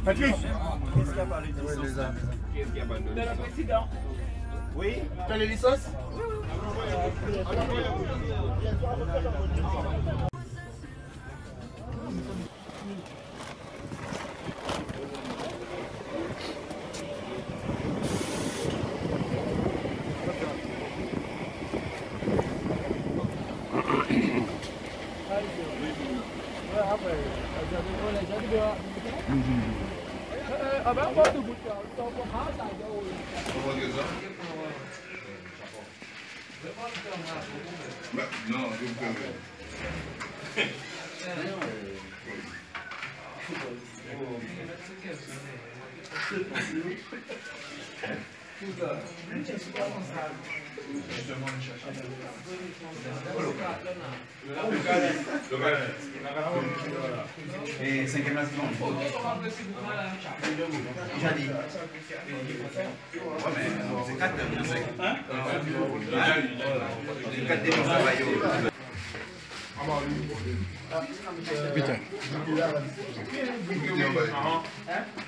Patrick. Qu'est-ce qui a parlé de licence? Qu'est-ce qui a parlé de licence? Le président. Oui? T'as les licences? Non, je me permets. Et cinquième la seconde. J'ai dit. Ouais, mais c'est 4 de 5. Hein? C'est 4 de 5. Putain.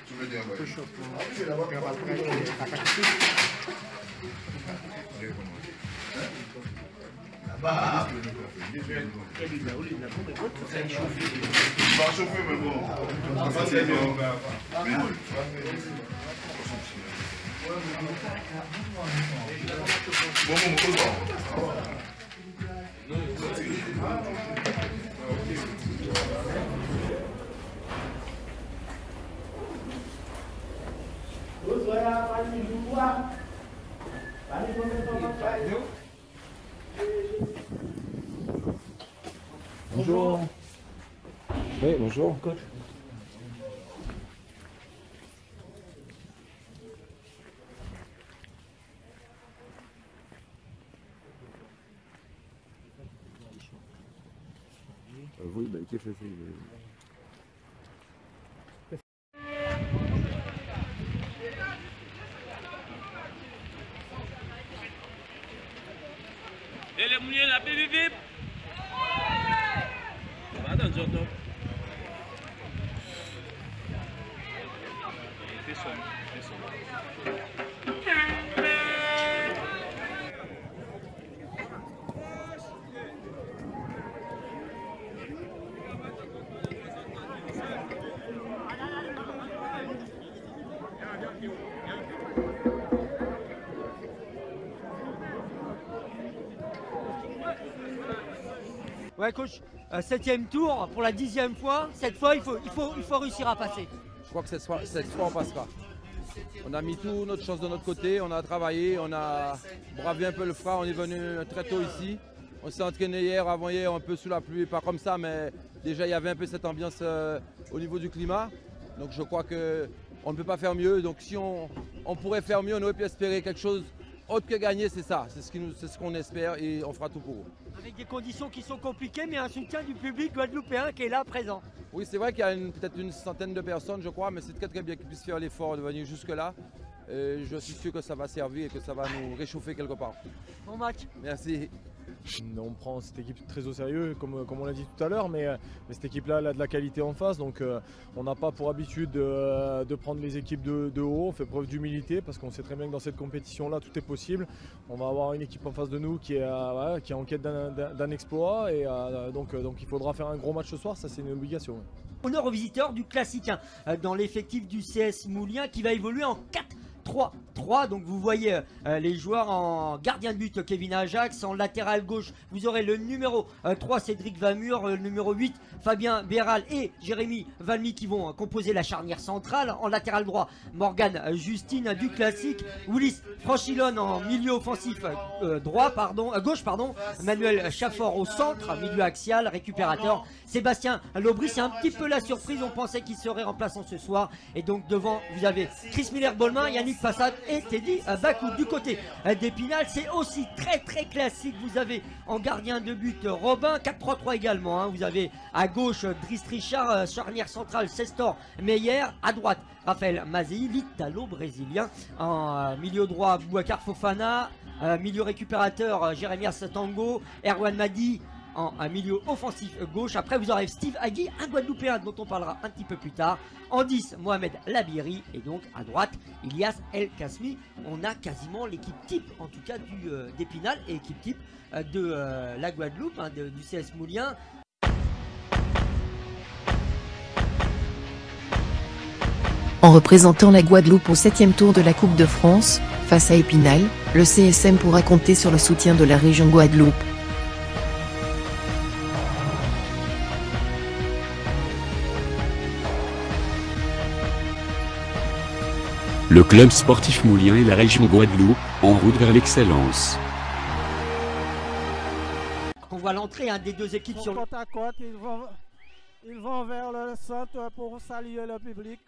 Tu me dis un bail. Bah, Tu vas chauffer, mais bon. Ça, c'est bon. Bon, bon, Bonjour. Oui, bonjour. Coach. Oui, ben, qui fait ça? Et les moulins, la bip. Attends, j'entends. Fais son. Ouais coach, 7e tour pour la 10e fois. Cette fois il faut réussir à passer. Je crois que cette fois on passera. On a mis toute notre chance de notre côté, on a travaillé, on a bravé un peu le froid, on est venu très tôt ici. On s'est entraîné hier, avant-hier, un peu sous la pluie, pas comme ça, mais déjà il y avait un peu cette ambiance au niveau du climat. Donc je crois qu'on ne peut pas faire mieux. Donc si on pourrait faire mieux, on aurait pu espérer quelque chose autre que gagner, c'est ça. C'est ce qu'on espère et on fera tout pour. Avec des conditions qui sont compliquées, mais un soutien du public guadeloupéen qui est là présent. Oui, c'est vrai qu'il y a peut-être une centaine de personnes, je crois, mais c'est très bien qu'ils puissent faire l'effort de venir jusque-là. Je suis sûr que ça va servir et que ça va nous réchauffer quelque part. Bon match. Merci. On prend cette équipe très au sérieux, comme on l'a dit tout à l'heure, mais cette équipe-là elle a de la qualité en face, donc on n'a pas pour habitude de prendre les équipes de haut. On fait preuve d'humilité parce qu'on sait très bien que dans cette compétition-là, tout est possible. On va avoir une équipe en face de nous qui est en quête d'un exploit, et donc il faudra faire un gros match ce soir, ça c'est une obligation. Honneur aux visiteurs du classique dans l'effectif du CS Moulins qui va évoluer en 4-3-3. Donc vous voyez les joueurs en gardien de but Kevin Ajax, en latéral gauche vous aurez le numéro 3 Cédric Vamur, le numéro 8 Fabien Béral et Jérémy Valmy qui vont composer la charnière centrale. En latéral droit Morgane Justine du classique, Willis Franchilon en milieu offensif gauche, Manuel Chaffort au centre, milieu axial, récupérateur. Sébastien Lobry, c'est un petit peu la surprise, on pensait qu'il serait remplaçant ce soir. Et donc devant vous avez Chris Miller-Bolmin, Yannick Passat et Teddy Bakou. Du côté d'Épinal, c'est aussi très classique. Vous avez en gardien de but Robin, 4-3-3 également. Vous avez à gauche Driss Richard, charnière centrale Cestor Meyer, à droite Raphaël Mazei, l'Italo-brésilien. En milieu droit Boubacar Fofana, milieu récupérateur Jérémias Tango, Erwan Madi, en un milieu offensif gauche. Après, vous aurez Steve Agui, un Guadeloupéen dont on parlera un petit peu plus tard. En 10, Mohamed Labiri. Et donc, à droite, Ilyas El Kasmi. On a quasiment l'équipe type, en tout cas, d'Épinal et équipe type de la Guadeloupe, hein, du CS Moulien. En représentant la Guadeloupe au 7e tour de la Coupe de France, face à Épinal, le CSM pourra compter sur le soutien de la région Guadeloupe. Le club sportif moulien et la région Guadeloupe, en route vers l'excellence. On voit l'entrée des deux équipes sur le... Côte à côte, ils vont vers le centre pour saluer le public.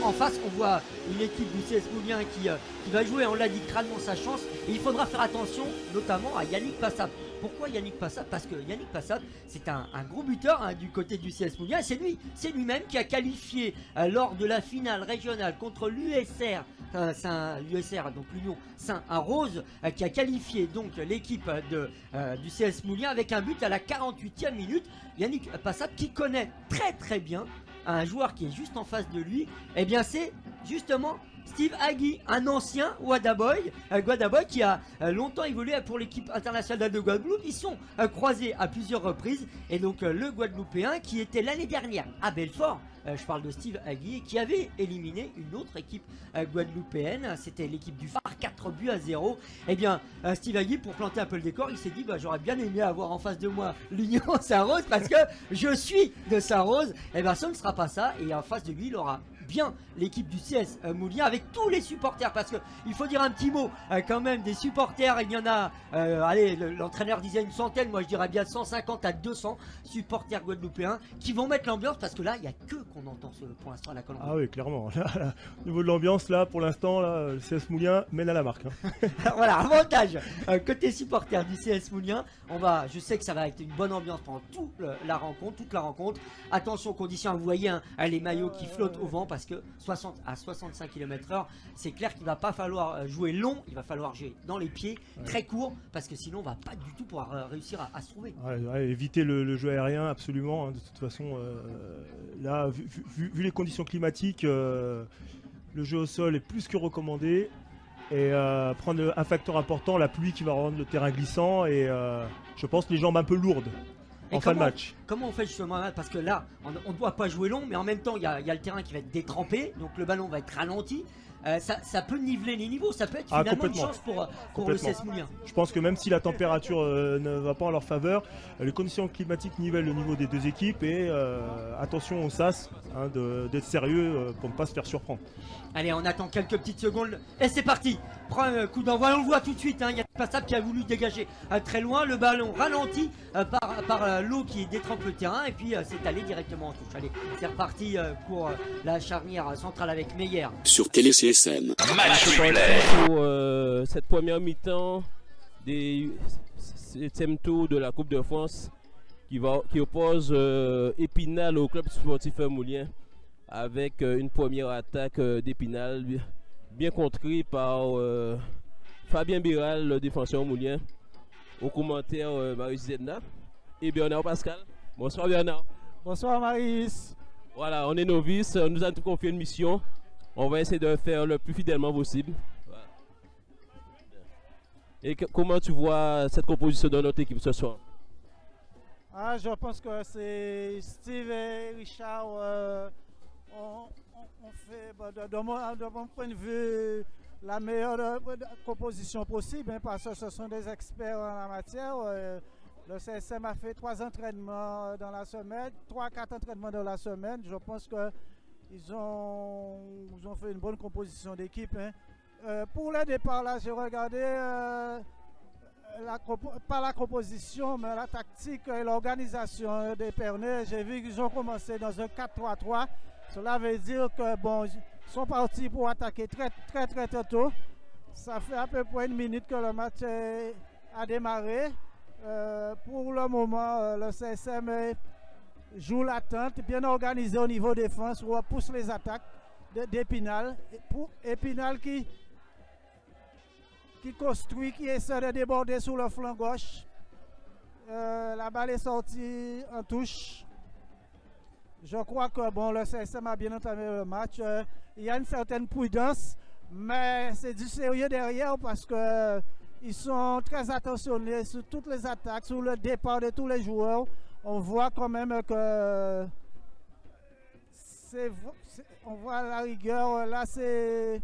En face, on voit une équipe du CS Moulien qui va jouer, on l'a dit, crânement sa chance. Et il faudra faire attention, notamment à Yannick Passap. Pourquoi Yannick Passap? Parce que Yannick Passap, c'est un gros buteur du côté du CS Moulien. Et c'est lui-même qui a qualifié lors de la finale régionale contre l'USR, donc l'Union Saint-Rose, qui a qualifié donc l'équipe du CS Moulien avec un but à la 48e minute. Yannick Passap qui connaît très très bien un joueur qui est juste en face de lui, eh bien c'est justement Steve Agui, un ancien Guadaboy qui a longtemps évolué pour l'équipe internationale de Guadeloupe. Ils sont croisés à plusieurs reprises et donc le Guadeloupéen qui était l'année dernière à Belfort, je parle de Steve Agui, qui avait éliminé une autre équipe guadeloupéenne, c'était l'équipe du Phare, 4-0. Et bien Steve Agui, pour planter un peu le décor, il s'est dit j'aurais bien aimé avoir en face de moi l'Union Saint-Rose parce que je suis de Saint-Rose. Et bien ce ne sera pas ça, et en face de lui il aura bien l'équipe du CS Moulien avec tous les supporters, parce que il faut dire un petit mot quand même des supporters. Il y en a allez, l'entraîneur disait une centaine, moi je dirais bien 150 à 200 supporters guadeloupéens qui vont mettre l'ambiance, parce que là il n'y a que qu'on entend pour l'instant à la Colombie. Ah oui, clairement, là, au niveau de l'ambiance, là pour l'instant le CS Moulien mène à la marque, hein. Voilà, avantage côté supporters du CS Moulien. Je sais que ça va être une bonne ambiance pendant toute la rencontre. Attention aux conditions, vous voyez les maillots qui flottent au vent, parce que 60 à 65 km/h, c'est clair qu'il va pas falloir jouer long, il va falloir jouer dans les pieds, très court, parce que sinon on va pas du tout pouvoir réussir à se trouver. Éviter le jeu aérien absolument, hein, de toute façon là vu les conditions climatiques, le jeu au sol est plus que recommandé, et prendre un facteur important, la pluie qui va rendre le terrain glissant, et je pense les jambes un peu lourdes en fin de match. Comment on fait justement, parce que là on ne doit pas jouer long, mais en même temps il y a le terrain qui va être détrempé, donc le ballon va être ralenti. Ça peut niveler les niveaux, ça peut être finalement une chance pour le CS Moulien. Je pense que même si la température ne va pas en leur faveur, les conditions climatiques nivellent le niveau des deux équipes, et attention au SAS, hein, d'être sérieux pour ne pas se faire surprendre. Allez, on attend quelques petites secondes et c'est parti. Prend un coup d'envoi, on le voit tout de suite, il y a Passap qui a voulu dégager très loin, le ballon ralenti par l'eau qui détrempe le terrain, et puis c'est allé directement en touche. Allez, c'est reparti pour la charnière centrale avec Meyer. Sur Télé CSM. Pour cette première mi-temps des 7e tour de la Coupe de France qui oppose Épinal au club sportif Moulien, avec une première attaque d'Épinal bien contrée par Fabien Biral, le défenseur moulien. Au commentaire, Marius Zedna et Bernard Pascal. Bonsoir Bernard. Bonsoir Marius. Voilà, on est novices, on nous a confié une mission. On va essayer de le faire le plus fidèlement possible. Voilà. Et comment tu vois cette composition de notre équipe ce soir? Je pense que c'est Steve et Richard. On fait, de mon point de vue, la meilleure composition possible, hein, parce que ce sont des experts en la matière. Le CSM a fait 3 entraînements dans la semaine, 3-4 entraînements dans la semaine. Je pense qu'ils ont fait une bonne composition d'équipe, hein. Pour le départ, là, j'ai regardé pas la composition, mais la tactique et l'organisation des Pernets. J'ai vu qu'ils ont commencé dans un 4-3-3. Cela veut dire que bon, sont partis pour attaquer très tôt. Ça fait à peu près 1 minute que le match a démarré. Pour le moment, le CSM joue l'attente, bien organisé au niveau défense, repousse les attaques d'Épinal. Épinal qui construit, qui essaie de déborder sur le flanc gauche. La balle est sortie en touche. Je crois que bon, le CSM a bien entamé le match. Il y a une certaine prudence, mais c'est du sérieux derrière parce qu'ils sont très attentionnés sur toutes les attaques, sur le départ de tous les joueurs. On voit quand même que on voit la rigueur. Là, c'est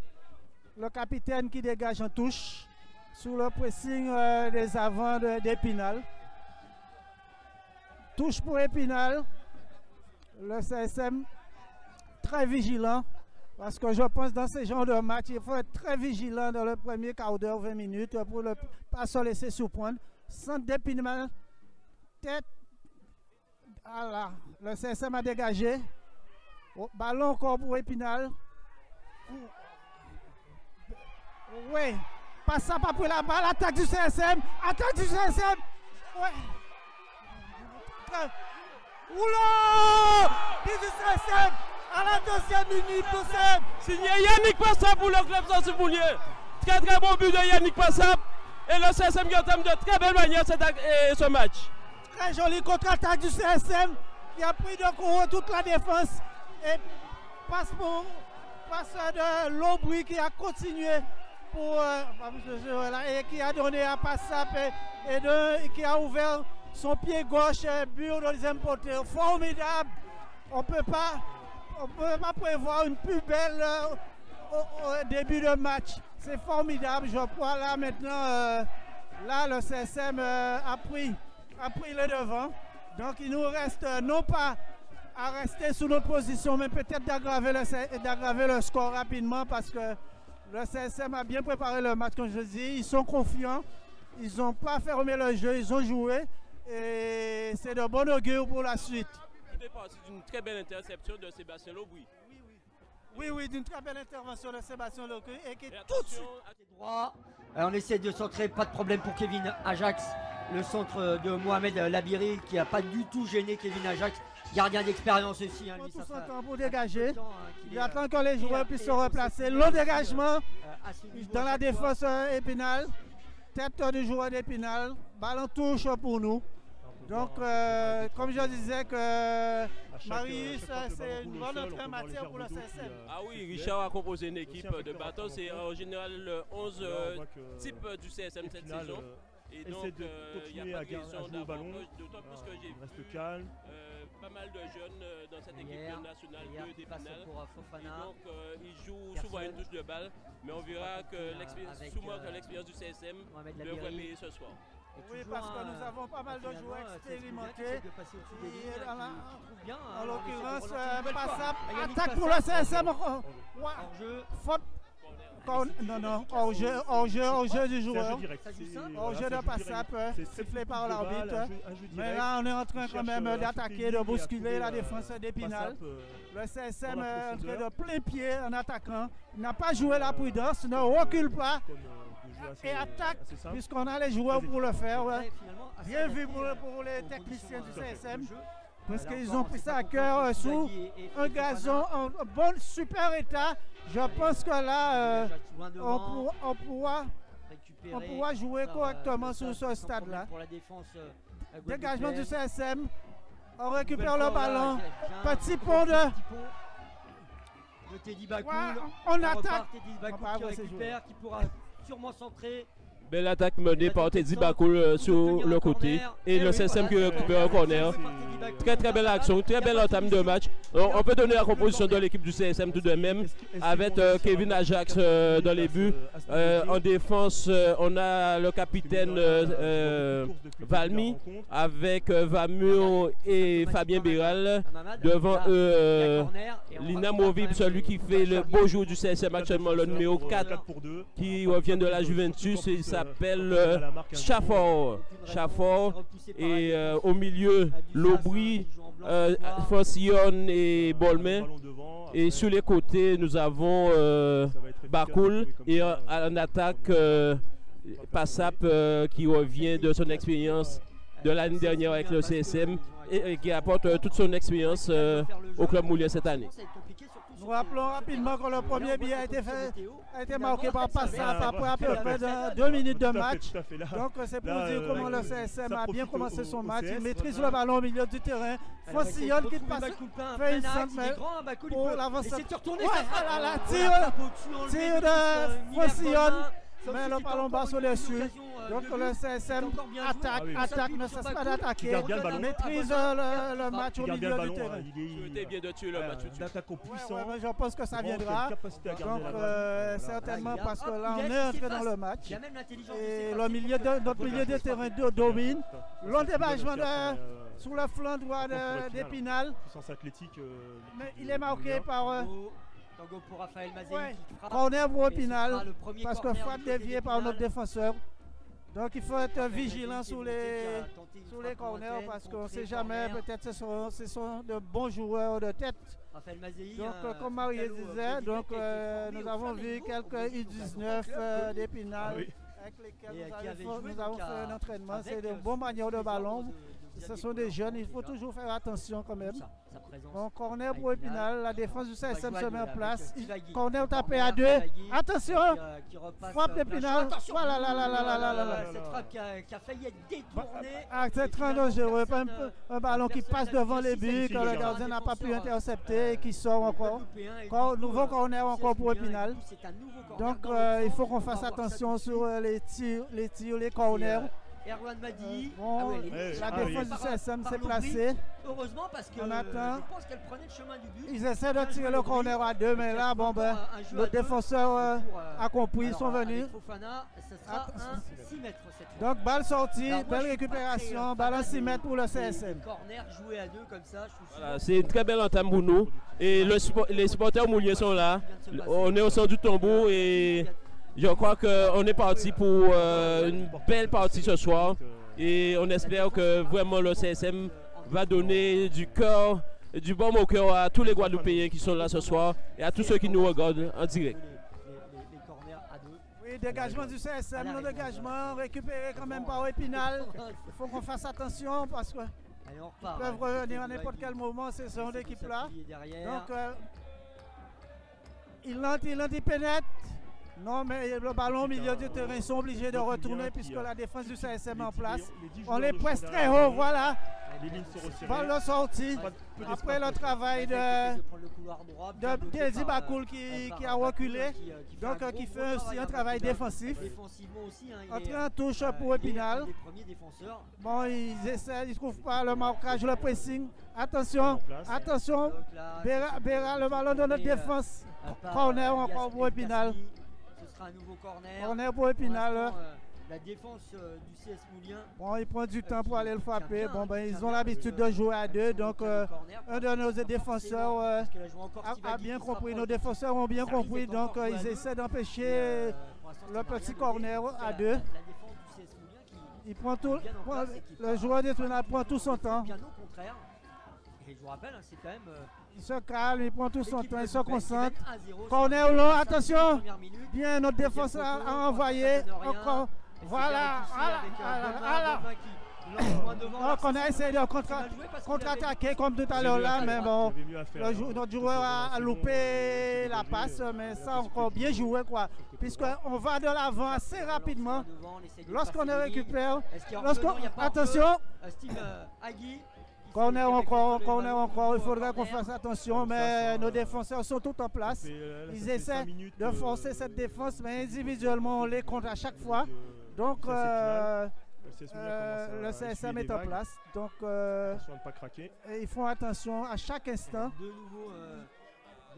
le capitaine qui dégage en touche sous le pressing des avants d'Épinal. Touche pour Épinal. Le CSM très vigilant parce que je pense dans ce genre de match, il faut être très vigilant dans le premier quart d'heure, 20 minutes pour ne pas se laisser surprendre. Centre d'Épinal, tête. Voilà, le CSM a dégagé. Ballon encore pour Épinal. Oui, passe ça pas pour la balle. Attaque du CSM. Attaque du CSM. Ouais. Oula! Du CSM à la deuxième minute. Signé Yannick Passap pour le club sportif moulien. Très bon but de Yannick Passap. Et le CSM qui entame de très belle manière ce match. Très joli contre-attaque du CSM qui a pris de court toute la défense. Et passe de Lobry qui a continué et qui a donné à Passap et qui a ouvert son pied gauche, but au deuxième poteau. Formidable. On ne peut pas prévoir une plus belle au début de match. C'est formidable. Je crois là maintenant, là le CSM a pris le devant. Donc il nous reste non pas à rester sous notre position, mais peut-être d'aggraver le score rapidement parce que le CSM a bien préparé le match, comme je dis. Ils sont confiants. Ils n'ont pas fermé le jeu. Ils ont joué. Et c'est de bon augure pour la suite. Tout est parti d'une très belle interception de Sébastien Lobry. Oui, d'une très belle intervention de Sébastien Lobry. Et qui tout de suite. Droit. On essaie de centrer, pas de problème pour Kevin Ajax. Le centre de Mohamed Labiri qui n'a pas du tout gêné Kevin Ajax. Gardien d'expérience aussi. Tout son temps pour dégager. Il attend que les joueurs puissent se replacer. Le dégagement dans la défense Épinal. Tête du joueur d'Épinal. Ballon touche pour nous. Donc, comme je disais que Marius, c'est une bonne entrée en matière pour le CSM. Ah oui, Richard a composé une équipe de bâton. C'est en général le 11 type du CSM cette saison. Et donc, il n'y a pas de question d'avoir d'autant plus que j'ai vu calme. Pas mal de jeunes dans cette équipe nationale d'Épinal. Donc, ils jouent souvent une touche de balle. Mais on verra que l'expérience du CSM devrait payer ce soir. Oui, parce que nous avons pas mal de joueurs expérimentés. En l'occurrence, Passap attaque pour le CSM. Faute. Non, hors-jeu du joueur. Hors-jeu de Passap, sifflé par l'arbitre. Mais là, on est en train quand même d'attaquer, de bousculer la défense d'Épinal. Le CSM est entré de plein pied en attaquant. Il n'a pas joué la prudence, ne recule pas. Et attaque, puisqu'on a les joueurs pour le faire. Bien vu pour les techniciens du CSM. Parce qu'ils ont pris ça à cœur sous un gazon en bon super état. Je pense que là, on pourra jouer correctement sur ce stade-là. Dégagement du CSM. On récupère le ballon. Petit pont de Teddy Bakoul. On attaque. Teddy Bakoul qui récupère, qui pourra sûrement centrer. Belle attaque menée par Teddy Bakoul sur le côté. Et le CSM qui récupère un corner. Très belle action, très belle entame de match. On peut donner la composition de l'équipe du CSM tout de même. Avec Kevin Ajax dans les buts. En défense, on a le capitaine Valmy. Avec Vamur et Fabien Béral. Devant Lina Movib, celui qui fait le beau jour du CSM actuellement, le numéro 4. Qui revient de la Juventus. Il s'appelle Chafford. Et au milieu, Lobry, Francillon et Bolmain. Et sur les côtés, nous avons Bakoul et en attaque Passap qui revient de son expérience de l'année dernière avec le CSM et qui apporte toute son expérience au Club Moulien cette année. Nous rappelons rapidement que le premier billet a été marqué par Passap après à peu près 2 minutes de match. Donc c'est pour dire comment le CSM a bien commencé son match. Il maîtrise le ballon au milieu du terrain. Francillon qui passe, fait une centre pour l'avancée. Tir de Francillon. Mais le ballon bas sur les cieux. Donc le CSM attaque, ne cesse pas d'attaquer, maîtrise le match au milieu du terrain. C'était bien de tuer le match. L'attaque au puissant. Je pense que ça viendra. Donc certainement parce que là on est entré dans le match. Et notre milieu de terrain domine. Long débagement sur le flanc droit d'Épinal. Mais il est marqué par... Tango pour Raphaël Mazei qui frappe. Corner pour Épinal, parce que frappe déviée par notre défenseur. Donc il faut être vigilant sur les corners parce qu'on ne sait jamais, peut-être ce sont de bons joueurs de tête. Donc comme Marie disait, donc, nous avons vu quelques U19 d'Épinal avec lesquels nous avons fait un entraînement. C'est de bons manières de ballon. Ce sont des jeunes, il faut toujours faire attention quand même. Donc corner pour Épinal, la défense du CSM se met en place. Corner tapé à 2. Attention, frappe d'Épinal. Voilà, cette frappe qui a failli être détournée. C'est très dangereux. Un ballon qui passe devant les buts, que le gardien n'a pas pu intercepter et qui sort encore. Nouveau corner encore pour Épinal. Donc il faut qu'on fasse attention sur les tirs, les corners. Erwan Madi, la défense du CSM s'est placée. Heureusement parce que je pense qu'elle prenait le chemin du but. Ils essaient de tirer le corner à 2, mais là, bon ben, le défenseur a compris, ils sont venus. Fofana, ce sera un 6 mètres cette fois. Donc balle sortie, belle récupération, balle à 6 mètres pour le CSM. Corner joué à 2 comme ça, je suis sûr. C'est une très belle entame pour nous. Et les supporters mouliens sont là. On est au centre du tambour et je crois qu'on est parti pour une belle partie ce soir et on espère que vraiment le CSM va donner du cœur, du bon au cœur à tous les Guadeloupéens qui sont là ce soir et à tous ceux qui nous regardent en direct. Oui, dégagement du CSM, le dégagement récupéré quand même par Épinal. Il faut qu'on fasse attention parce que ils peuvent revenir à n'importe quel moment, ces sont d'équipe là. Donc il pénètre. Non, mais le ballon au milieu du terrain, ils sont obligés de retourner puisque la défense du CSM est en place. On les presse très haut, voilà. Balle sortie. Après le travail de Teddy Bakoul qui a reculé, donc qui fait aussi un travail défensif. Entrée en touche pour Épinal. Bon, ils essaient, ils ne trouvent pas le marquage, le pressing. Attention, attention. Béra, le ballon de notre défense. Corner encore pour Épinal. Un nouveau corner. Corner pour Épinal. La défense du CS Moulien. Bon, il prend du temps pour aller le frapper. Bon, ben, ils ont l'habitude de jouer à 2. Donc, un de nos défenseurs a bien compris. Nos défenseurs ont bien compris. Donc, ils essaient d'empêcher le petit corner à 2. Il prend tout. Le joueur d'Épinal prend tout son temps. Bien au contraire. Et je vous rappelle, c'est quand même. Il se calme, il prend tout son temps, il se concentre. Corner long, attention. Bien, notre défenseur a envoyé. Encore. Voilà. Donc on a essayé de contre-attaquer comme tout à l'heure là, mais bon, notre joueur a loupé la passe, mais ça encore bien joué quoi. Puisqu'on va de l'avant assez rapidement. Lorsqu'on récupère, attention. Corner encore, il faudrait qu'on fasse attention, mais nos défenseurs sont tous en place. Ils essaient de forcer cette défense, mais individuellement on les compte à chaque fois. Donc le CSM est en place. Donc ils font attention à chaque instant. De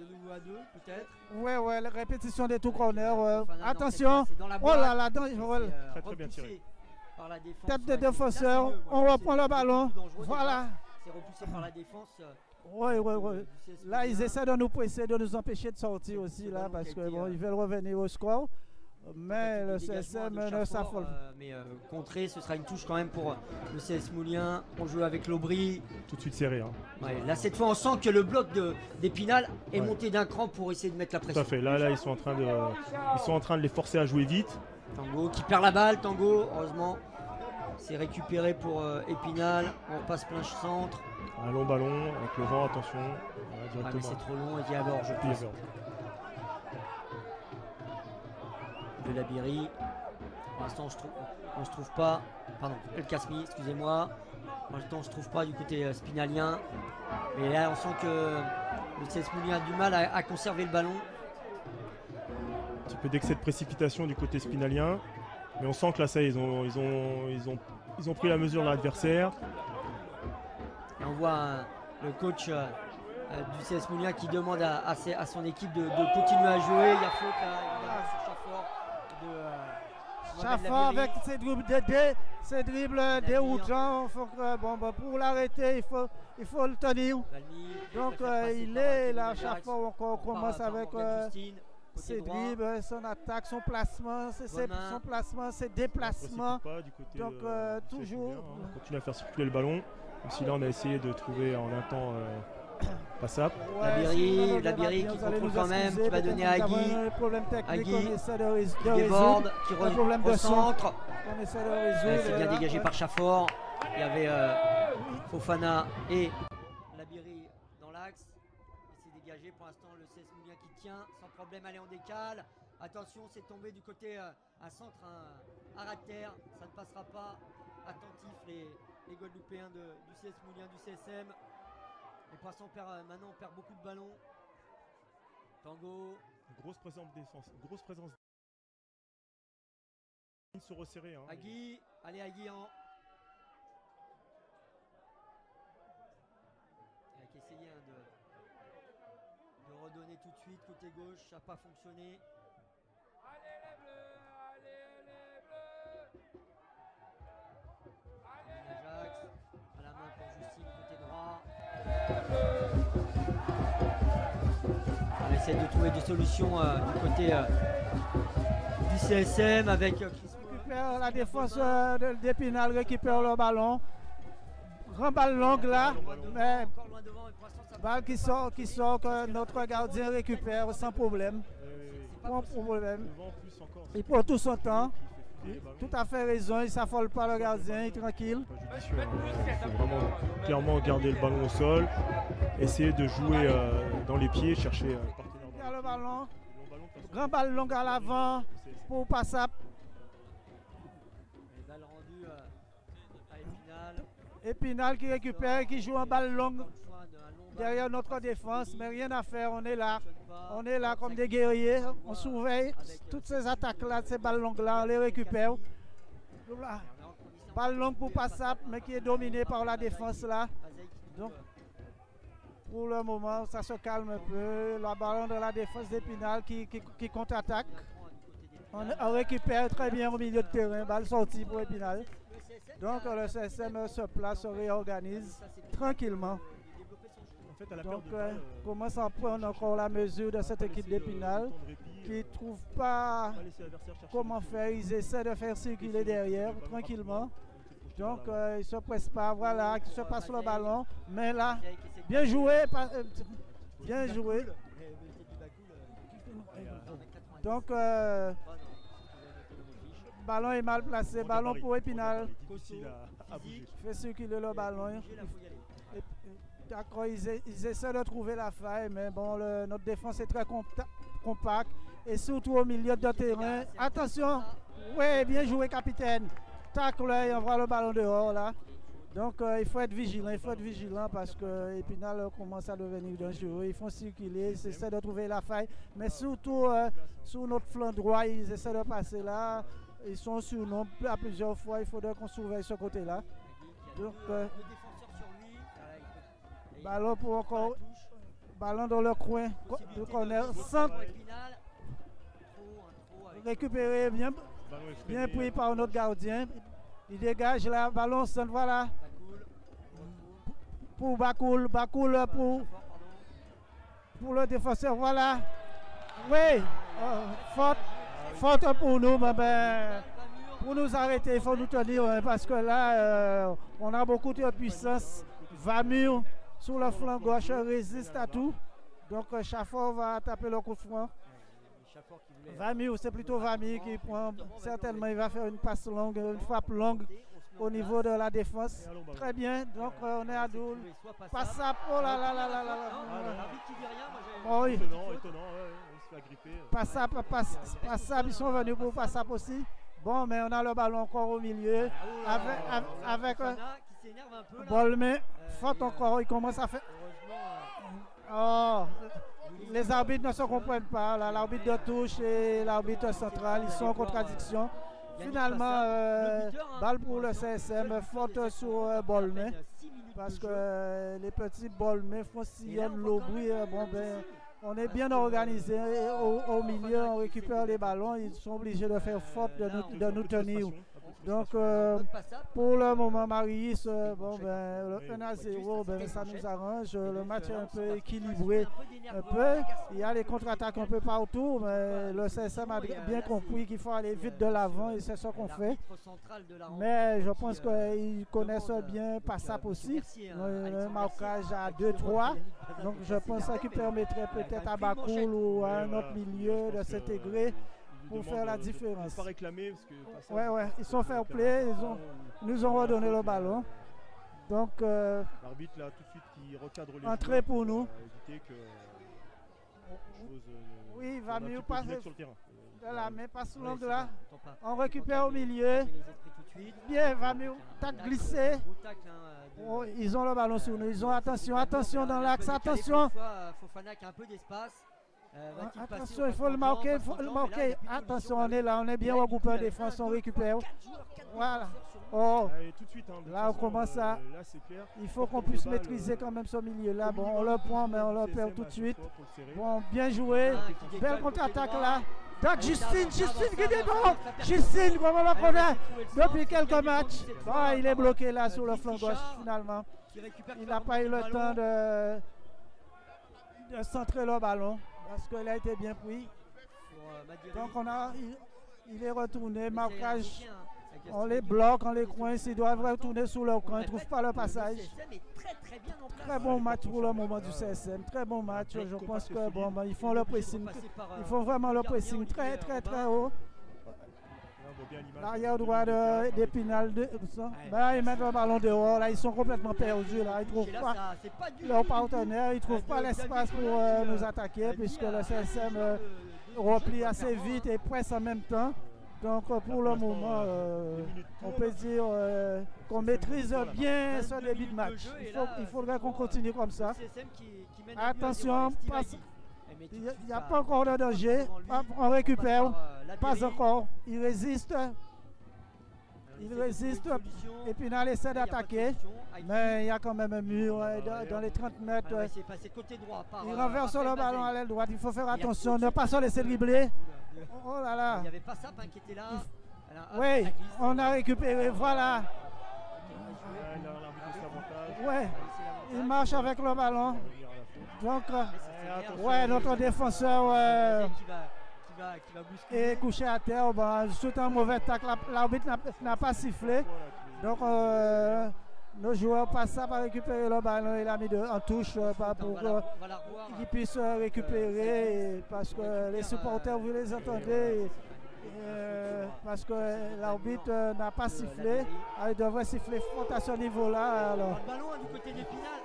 nouveau à 2 peut-être. Ouais, la répétition des tout corners. Attention, oh là là, très bien tiré. Tête de défenseur, on reprend le ballon. Voilà. C'est repoussé par la défense. Ouais. Là, ils essaient de nous presser, de nous empêcher de sortir aussi, là, parce que bon, ils veulent revenir au score. Mais le CSM ne s'affole pas. Mais contré, ce sera une touche quand même pour le CS Moulins. On joue avec l'Aubry. Tout de suite serré. Hein. Ouais, là, cette fois, on sent que le bloc d'Épinal est monté d'un cran pour essayer de mettre la pression. Tout à fait. Là, ils sont en train de les forcer à jouer vite. Tango qui perd la balle. Tango, heureusement, c'est récupéré pour Épinal. On passe plein centre. Un long ballon avec le vent, attention. Mais c'est trop long et il y a bord, je pense. De la Biri. Pour l'instant, on se trouve pas. Pardon, El Kasmi, excusez-moi. Pour l'instant, on se trouve pas du côté spinalien. Mais là, on sent que le CS Moulins a du mal à conserver le ballon. Un petit peu d'excès de précipitation du côté spinalien. Mais on sent que là, ça, ils ont pris la mesure de l'adversaire. Et on voit le coach du CS Moulins qui demande à son équipe de continuer à jouer. Il y a faute là, sur Chafford. Chafford avec ses dribbles déroutants. Pour l'arrêter, il faut le tenir. Donc il est là, Chafford, on commence avec ses dribbles, son attaque, son placement, ses déplacements. Donc toujours. On continue à faire circuler le ballon. Même si là on a essayé de trouver en un temps passable. La Biri qui contrôle quand même, qui va donner à Agui. Agui déborde, qui recentre. C'est bien dégagé par Chafford. Il y avait Fofana et la Biri dans l'axe. C'est dégagé pour l'instant le CS Moulins qui tient sans problème. Allez, on décale. Attention, c'est tombé du côté un centre, un ras de terre. Ça ne passera pas. Attentif les Guadeloupéens du CS Moulins, du CSM. Et pour l'instant, maintenant, on perd beaucoup de ballons. Tango. Grosse présence défense. Grosse présence. Se resserrer. Hein. Agui. Allez, Agui en. Il a essayé de redonner tout de suite côté gauche. Ça n'a pas fonctionné. Allez les bleus, allez les bleus. Ajax à la main pour Justine côté droit. On va essayer de trouver des solutions du côté du CSM avec Chris. La défense d'Épinal récupère le ballon. Grand balle longue là, mais balle qui sort que notre gardien récupère sans problème. Sans problème. Il prend tout son temps. Tout à fait raison, il ne s'affole pas le gardien, il est tranquille. Il faut vraiment clairement garder le ballon au sol, essayer de jouer dans les pieds, chercher un partenaire. Il y a le ballon, grand balle longue à l'avant pour Passap. Balle rendue à Épinal. Épinal qui récupère, qui joue en balle longue derrière notre défense, mais rien à faire, on est là. On est là comme des guerriers, on surveille toutes ces attaques-là, ces balles longues-là, on les récupère. Balle longue pour Passap, mais qui est dominée par la défense là. Donc, pour le moment, ça se calme un peu. Le ballon de la défense d'Épinal qui contre-attaque. On récupère très bien au milieu de terrain, balle sortie pour Épinal. Donc le CSM se place, se réorganise tranquillement. Donc, commence à prendre encore la mesure de cette équipe d'Épinal qui ne trouve pas comment faire. Ils essaient de faire circuler derrière tranquillement. Donc, ils ne se pressent pas. Voilà, qui se passe le ballon. Mais là, bien joué. Bien joué. Donc, ballon est mal placé. Ballon pour Épinal. Fait circuler le ballon. D'accord, ils essaient de trouver la faille, mais bon, notre défense est très compacte et surtout au milieu de terrain. Attention, oui, bien joué, capitaine. Tacle, il envoie le ballon dehors là. Donc il faut être vigilant parce que Épinal commence à devenir dangereux. Ils font circuler, ils essaient de trouver la faille, mais surtout sur notre flanc droit, ils essaient de passer là. Ils sont sur nous à plusieurs fois, il faudrait qu'on surveille ce côté-là. Donc, ballon pour encore. Ballon dans le coin. Le corner. Centre. Récupéré. Bien pris par notre gardien. Il dégage là. Ballon centre. Voilà. Pour Bakoul. Bakoul pour le défenseur. Voilà. Oui. Faute. faute pour nous, pour nous arrêter, il faut nous tenir parce que là, on a beaucoup de puissance. Vamur sur le flanc gauche résiste à tout. Donc Chafford va taper le coup de front. Vamur, c'est plutôt Vamur qui prend. Certainement, il va faire une passe longue, une frappe longue au niveau de la défense. Très bien, donc on est à Doul. Passe ça, oh là là là là là. Oh oui. Passe ça, ils sont venus pour passe ça aussi. Bon, mais on a le ballon encore au milieu. Avec Bolme, faute encore, il commence à faire. Oh, les arbitres ne se comprennent pas. L'arbitre de touche et l'arbitre central, ils sont en contradiction. Finalement, balle pour le CSM, faute sur Bolme. Parce que les petits Bolme font sillonner l'Aubry. Bon, ben, on est bien organisé. Au milieu, on récupère les ballons. Ils sont obligés de faire faute de nous tenir. Donc, pour le moment, Marius, bon, ben, le 1-0, ben, ça nous arrange. Le match est un peu équilibré. Il y a les contre-attaques un peu partout, mais le CSM a bien compris qu'il faut aller vite de l'avant et c'est ce qu'on fait. Mais je pense qu'ils connaissent bien Passap aussi. Le marquage à 2-3. Donc, je pense qu'il permettrait peut-être à Bakoul ou à un autre milieu de s'intégrer pour faire la différence. Pas réclamer parce que ouais, ils sont fair play, ils nous ont redonné le ballon. Donc l'arbitre là tout de suite qui recadre les entrée pour nous. Éviter que oui, il va mieux passer sur le terrain. Là, mais passe longue là. On récupère au milieu. Bien, va mieux. Tac glissé. Oh, ils ont le ballon sur nous. Ils ont attention dans l'axe. Attention. Fofana qui a un peu d'espace. Attention, il faut le marquer, Attention, on est là, on est bien regroupé en défense, on récupère. Voilà. Oh, tout de suite, là on commence à. Il faut qu'on puisse maîtriser quand même ce milieu-là. Bon, on le prend, mais on le perd tout de suite. Bon, bien joué. Belle contre-attaque là. Donc Justine qui est bon. Justine, comme on le connaît depuis quelques matchs. Bon, il est bloqué là sur le flanc gauche finalement. Il n'a pas eu le temps de centrer le ballon. Parce qu'il a été bien pris. Donc il est retourné, marquage, on les bloque, on les coince, ils doivent retourner sous leur camp, ils ne trouvent pas le passage. Très bon match pour le moment du CSM, très bon match. Je pense que bon, ils font le pressing, ils font vraiment le pressing très haut. L'arrière droit d'Épinal, ils mettent le ballon dehors, là ils sont complètement perdus, là ils ne trouvent pas leur partenaire, ils ne trouvent pas l'espace pour nous attaquer puisque le CSM replie assez vite et presse en même temps. Donc pour le moment, on peut dire qu'on maîtrise bien ce début de match. Il faudrait qu'on continue comme ça. Attention, il n'y a pas encore de danger, on récupère, pas encore, il résiste, Épinal essaie d'attaquer, mais il y a quand même un mur dans les 30 mètres, il renverse le ballon à l'aile droite, il faut faire attention, ne pas se laisser dribbler. Oh là là, il n'y avait pas ça qui était là. Oui, on a récupéré, voilà. Ouais, il marche avec le ballon. Donc, ouais, notre défenseur est couché à terre. Bon, c'est un mauvais tacle. L'arbitre n'a pas sifflé. Donc, nos joueurs passent ça pour récupérer le ballon. Il a mis en touche pour qu'ils puissent récupérer. Parce que les supporters, vous les entendez. Parce que l'arbitre n'a pas sifflé. Il devrait siffler faute à ce niveau-là. Le ballon du côté d'Épinal.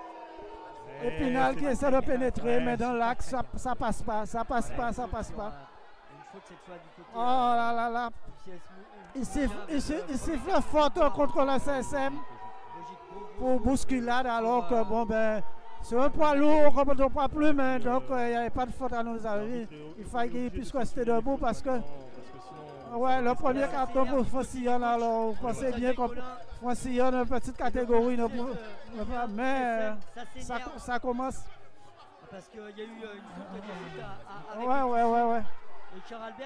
Épinal qui essaie de pénétrer, mais dans l'axe, ça passe pas. Oh là là là. Il siffle fort contre le CSM pour bousculade, alors que bon ben c'est un poids lourd, comme on ne poids plus, mais donc il n'y avait pas de faute à nos avis. Il fallait qu'il puisse rester debout parce que ouais, le premier carton pour Francillon, alors vous pensez bien que Francillon, une petite catégorie, mais ça commence. Parce qu'il y a eu une faute avec ouais.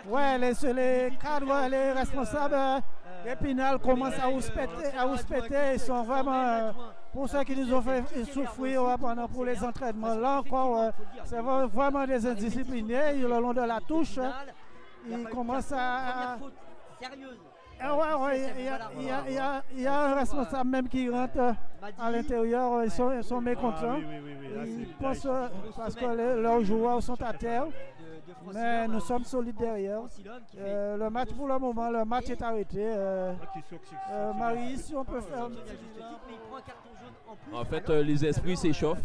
Ouais, les cadres, les responsables d'Épinal commencent à rouspéter. Ils sont vraiment, pour ceux qui nous ont fait souffrir pendant pour les entraînements. Là encore, c'est vraiment des indisciplinés le long de la touche. il commence à... Première faute sérieuse. Ouais, il y a un responsable même qui rentre à l'intérieur, ils sont mécontents. Ils pensent parce que leurs joueurs sont à terre, mais nous sommes solides derrière. Le match pour le moment, le match est arrêté. Marie, si on peut faire... En fait, les esprits s'échauffent.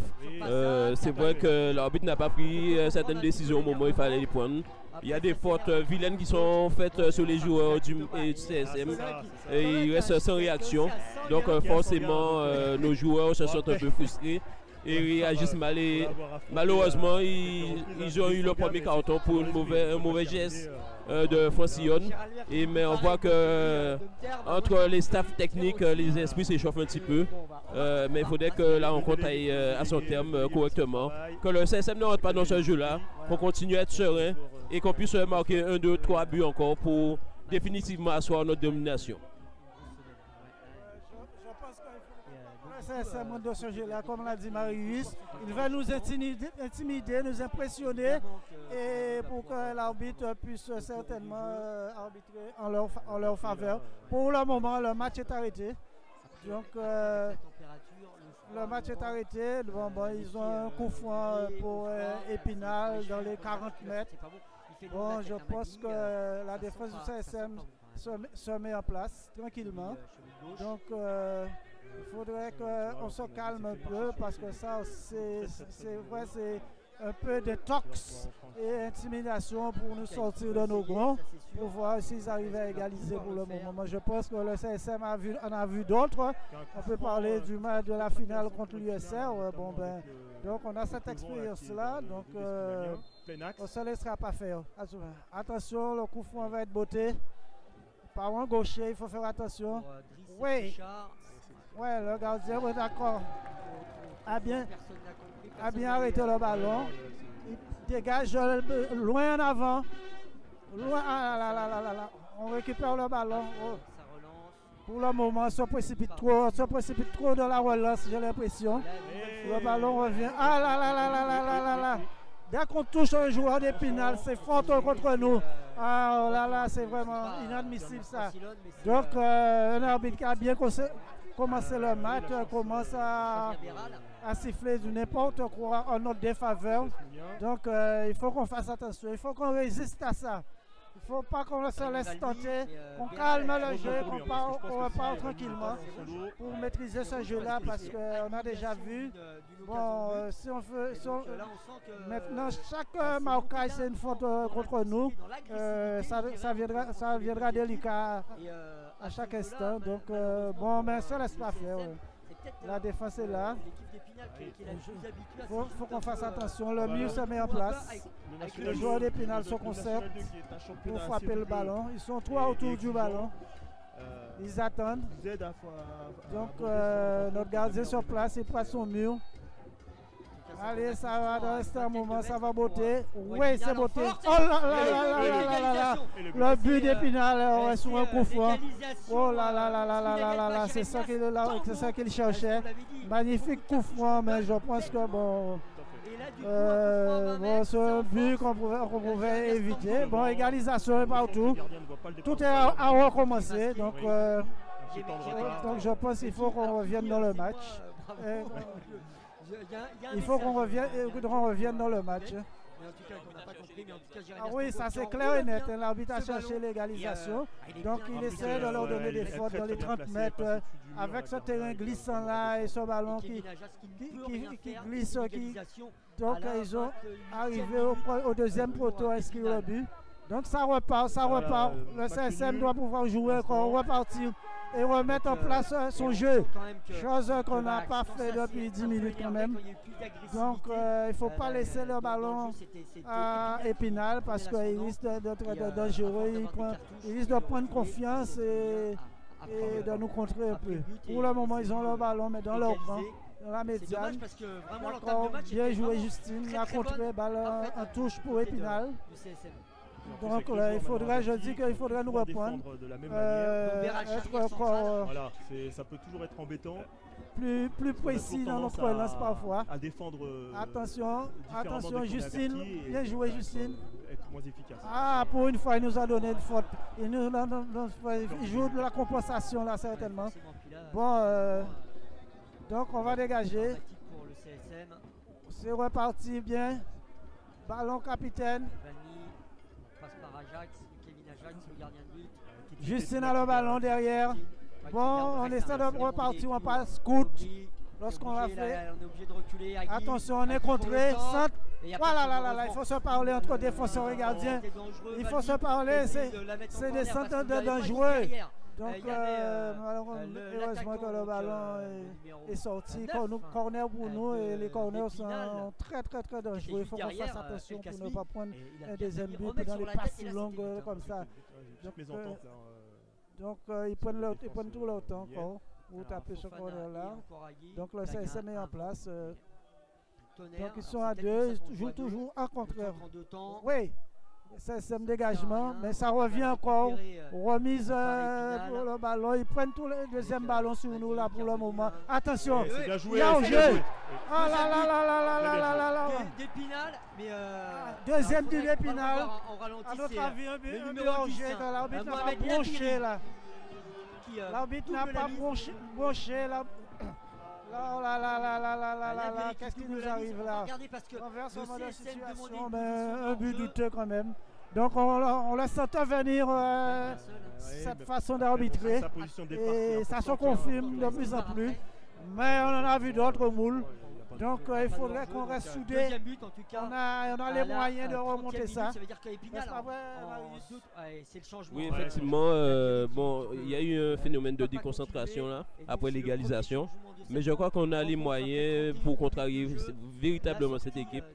C'est vrai que l'arbitre n'a pas pris certaines décisions au moment où il fallait les prendre. Il y a des fautes vilaines qui sont faites sur les joueurs du CSM et ils restent sans réaction. Donc forcément, nos joueurs se sentent un peu frustrés et réagissent mal. Et malheureusement, ils ont eu le premier carton pour un mauvais geste de Francillon. Mais on voit que entre les staffs techniques, les esprits s'échauffent un petit peu. Mais il faudrait que la rencontre aille à son terme correctement. Que le CSM ne rentre pas dans ce jeu-là, qu'on continue à être serein et qu'on puisse marquer 1, 2, 3 buts encore pour définitivement asseoir notre domination. Je pense que le CSM de ce jeu-là, comme l'a dit Marius, il va nous intimider, nous impressionner et pour que l'arbitre puisse certainement arbitrer en leur faveur. Pour le moment, le match est arrêté. Donc, le match est arrêté. Bon, ils ont un coup franc pour Épinal dans les 40 mètres. Bon, je pense que la défense du CSM se met en place tranquillement. Donc, il faudrait qu'on se calme un peu parce que ça, c'est vrai, c'est un peu de tox et intimidation pour nous sortir de nos gonds, pour voir s'ils arrivent à égaliser pour le moment. Moi, je pense que le CSM en a vu d'autres. On peut parler du match de la finale contre l'USR. Donc on a cette expérience-là. Donc on ne se laissera pas faire. Attention, le coup franc va être botté par un gaucher. Il faut faire attention. Oui. Ouais, le gardien, d'accord. A bien arrêté le ballon. Il dégage loin en avant. Loin, on récupère le ballon. Oh. Pour le moment, on se précipite trop dans la relance, j'ai l'impression. Le ballon revient. Ah là. Dès qu'on touche un joueur d'Épinal, c'est fort contre nous. Ah là, c'est vraiment inadmissible ça. Donc, un arbitre qui a bien commencé le match commence à siffler du n'importe quoi en notre défaveur. Donc, il faut qu'on fasse attention, il faut qu'on résiste à ça. Il ne faut pas qu'on se laisse tenter, qu'on calme le jeu, qu'on repart tranquillement pour maîtriser ce jeu-là parce qu'on a déjà vu. Bon, si on veut, maintenant chaque marquage c'est une faute contre nous, ça viendra délicat à chaque instant. Donc bon, mais ça ne laisse pas faire. La défense est là. Il faut qu'on fasse attention. Le mur se met en place. Les joueurs d'Épinal se concertent pour frapper le ballon. Ils sont trois autour du ballon. Ils attendent. Donc notre gardien sur place, il passe son mur. Allez, ça va rester un moment, ça va botter. Oui, c'est botté. Oh là. Le but d'Épinal est sur un coup franc. Oh là. C'est ça qu'il cherchait. Magnifique coup franc, mais je pense que bon. C'est un but qu'on pouvait éviter. Bon, égalisation partout. Tout est à recommencer. Donc je pense qu'il faut qu'on revienne dans le match. Il faut qu'on revienne dans le match. Ah oui, ça c'est clair et net. L'arbitre a cherché l'égalisation. Donc il essaie de leur donner des fautes dans les 30 mètres avec ce terrain glissant là et ce ballon qui glisse. Donc ils ont arrivé au deuxième poteau à inscrire le but. Donc ça repart. Le CSM doit pouvoir jouer, repartir et remettre en place son jeu. Chose qu'on n'a pas fait depuis 10 minutes quand même. Donc il ne faut pas laisser le ballon à Épinal parce qu'il risque d'être dangereux. Il risque de prendre confiance et de nous contrer un peu. Pour le moment, ils ont le ballon, mais dans leur camp, dans la médiane. Bien joué Justine, la contrée, balle en touche pour Épinal. Donc là, je dis qu'il faudrait nous reprendre. Voilà, ça peut toujours être embêtant. Plus précis dans notre relance parfois. À défendre. Attention, Justine. Bien joué, Justine. moins efficace. Ah, pour une fois, il nous a donné une faute. Il joue de la compensation là, certainement. Bon, donc on va dégager. C'est reparti bien. Ballon capitaine. Justine a le ballon derrière. Bon, on essaie de repartir, on passe scout. Lorsqu'on l'a fait. Attention, on est contré. Centre. Voilà, là, il faut se parler entre défenseurs et gardiens. Il faut se parler, c'est des centres de dangereux. Donc, heureusement que le ballon est sorti. Corner pour nous et les corners sont très dangereux. Il faut qu'on fasse attention pour ne pas prendre un deuxième but dans les passes longues comme ça. Donc, ils prennent tout leur temps encore pour taper ce corner-là. Donc, le CSM est en place. Donc, ils sont à deux, ils jouent toujours en contraire. Oui. CSM dégagement, mais ça revient encore. Remise pour le ballon. Ils prennent tous les deuxièmes ballons sur nous là pour le moment. Attention, il y a au jeu. Ah là. Deuxième du d'Épinal. À notre avis, un but hors jeu que l'arbitre n'a pas bronché là. L'arbitre n'a pas bronché là. Là, qu'est-ce qui nous arrive là? Renversement de situation, mais un but douteux quand même. Donc on laisse intervenir cette façon d'arbitrer et ça se confirme de plus en plus. Mais on en a vu d'autres moules. Donc il faudrait qu'on reste soudés. On a les moyens de remonter ça. Oui, effectivement, bon, il y a eu un phénomène de déconcentration là, après l'égalisation. Mais je crois qu'on a les moyens pour contrarier véritablement cette équipe.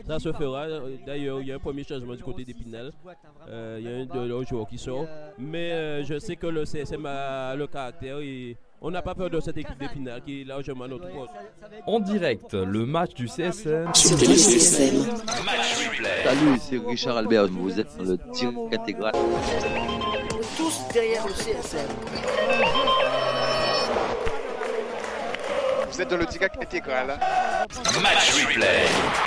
Ça se fera. D'ailleurs, il y a un premier changement du côté d'Épinal. Il y a un de leurs joueurs qui sort. Mais je sais que le CSM a le caractère et on n'a pas peur de cette équipe d'Épinal qui est largement notre faute. En direct, le match du CSM. Salut, c'est Richard Albert. Vous êtes dans le tir intégral. Tous derrière le CSM. Vous êtes dans le tir intégral. Match replay.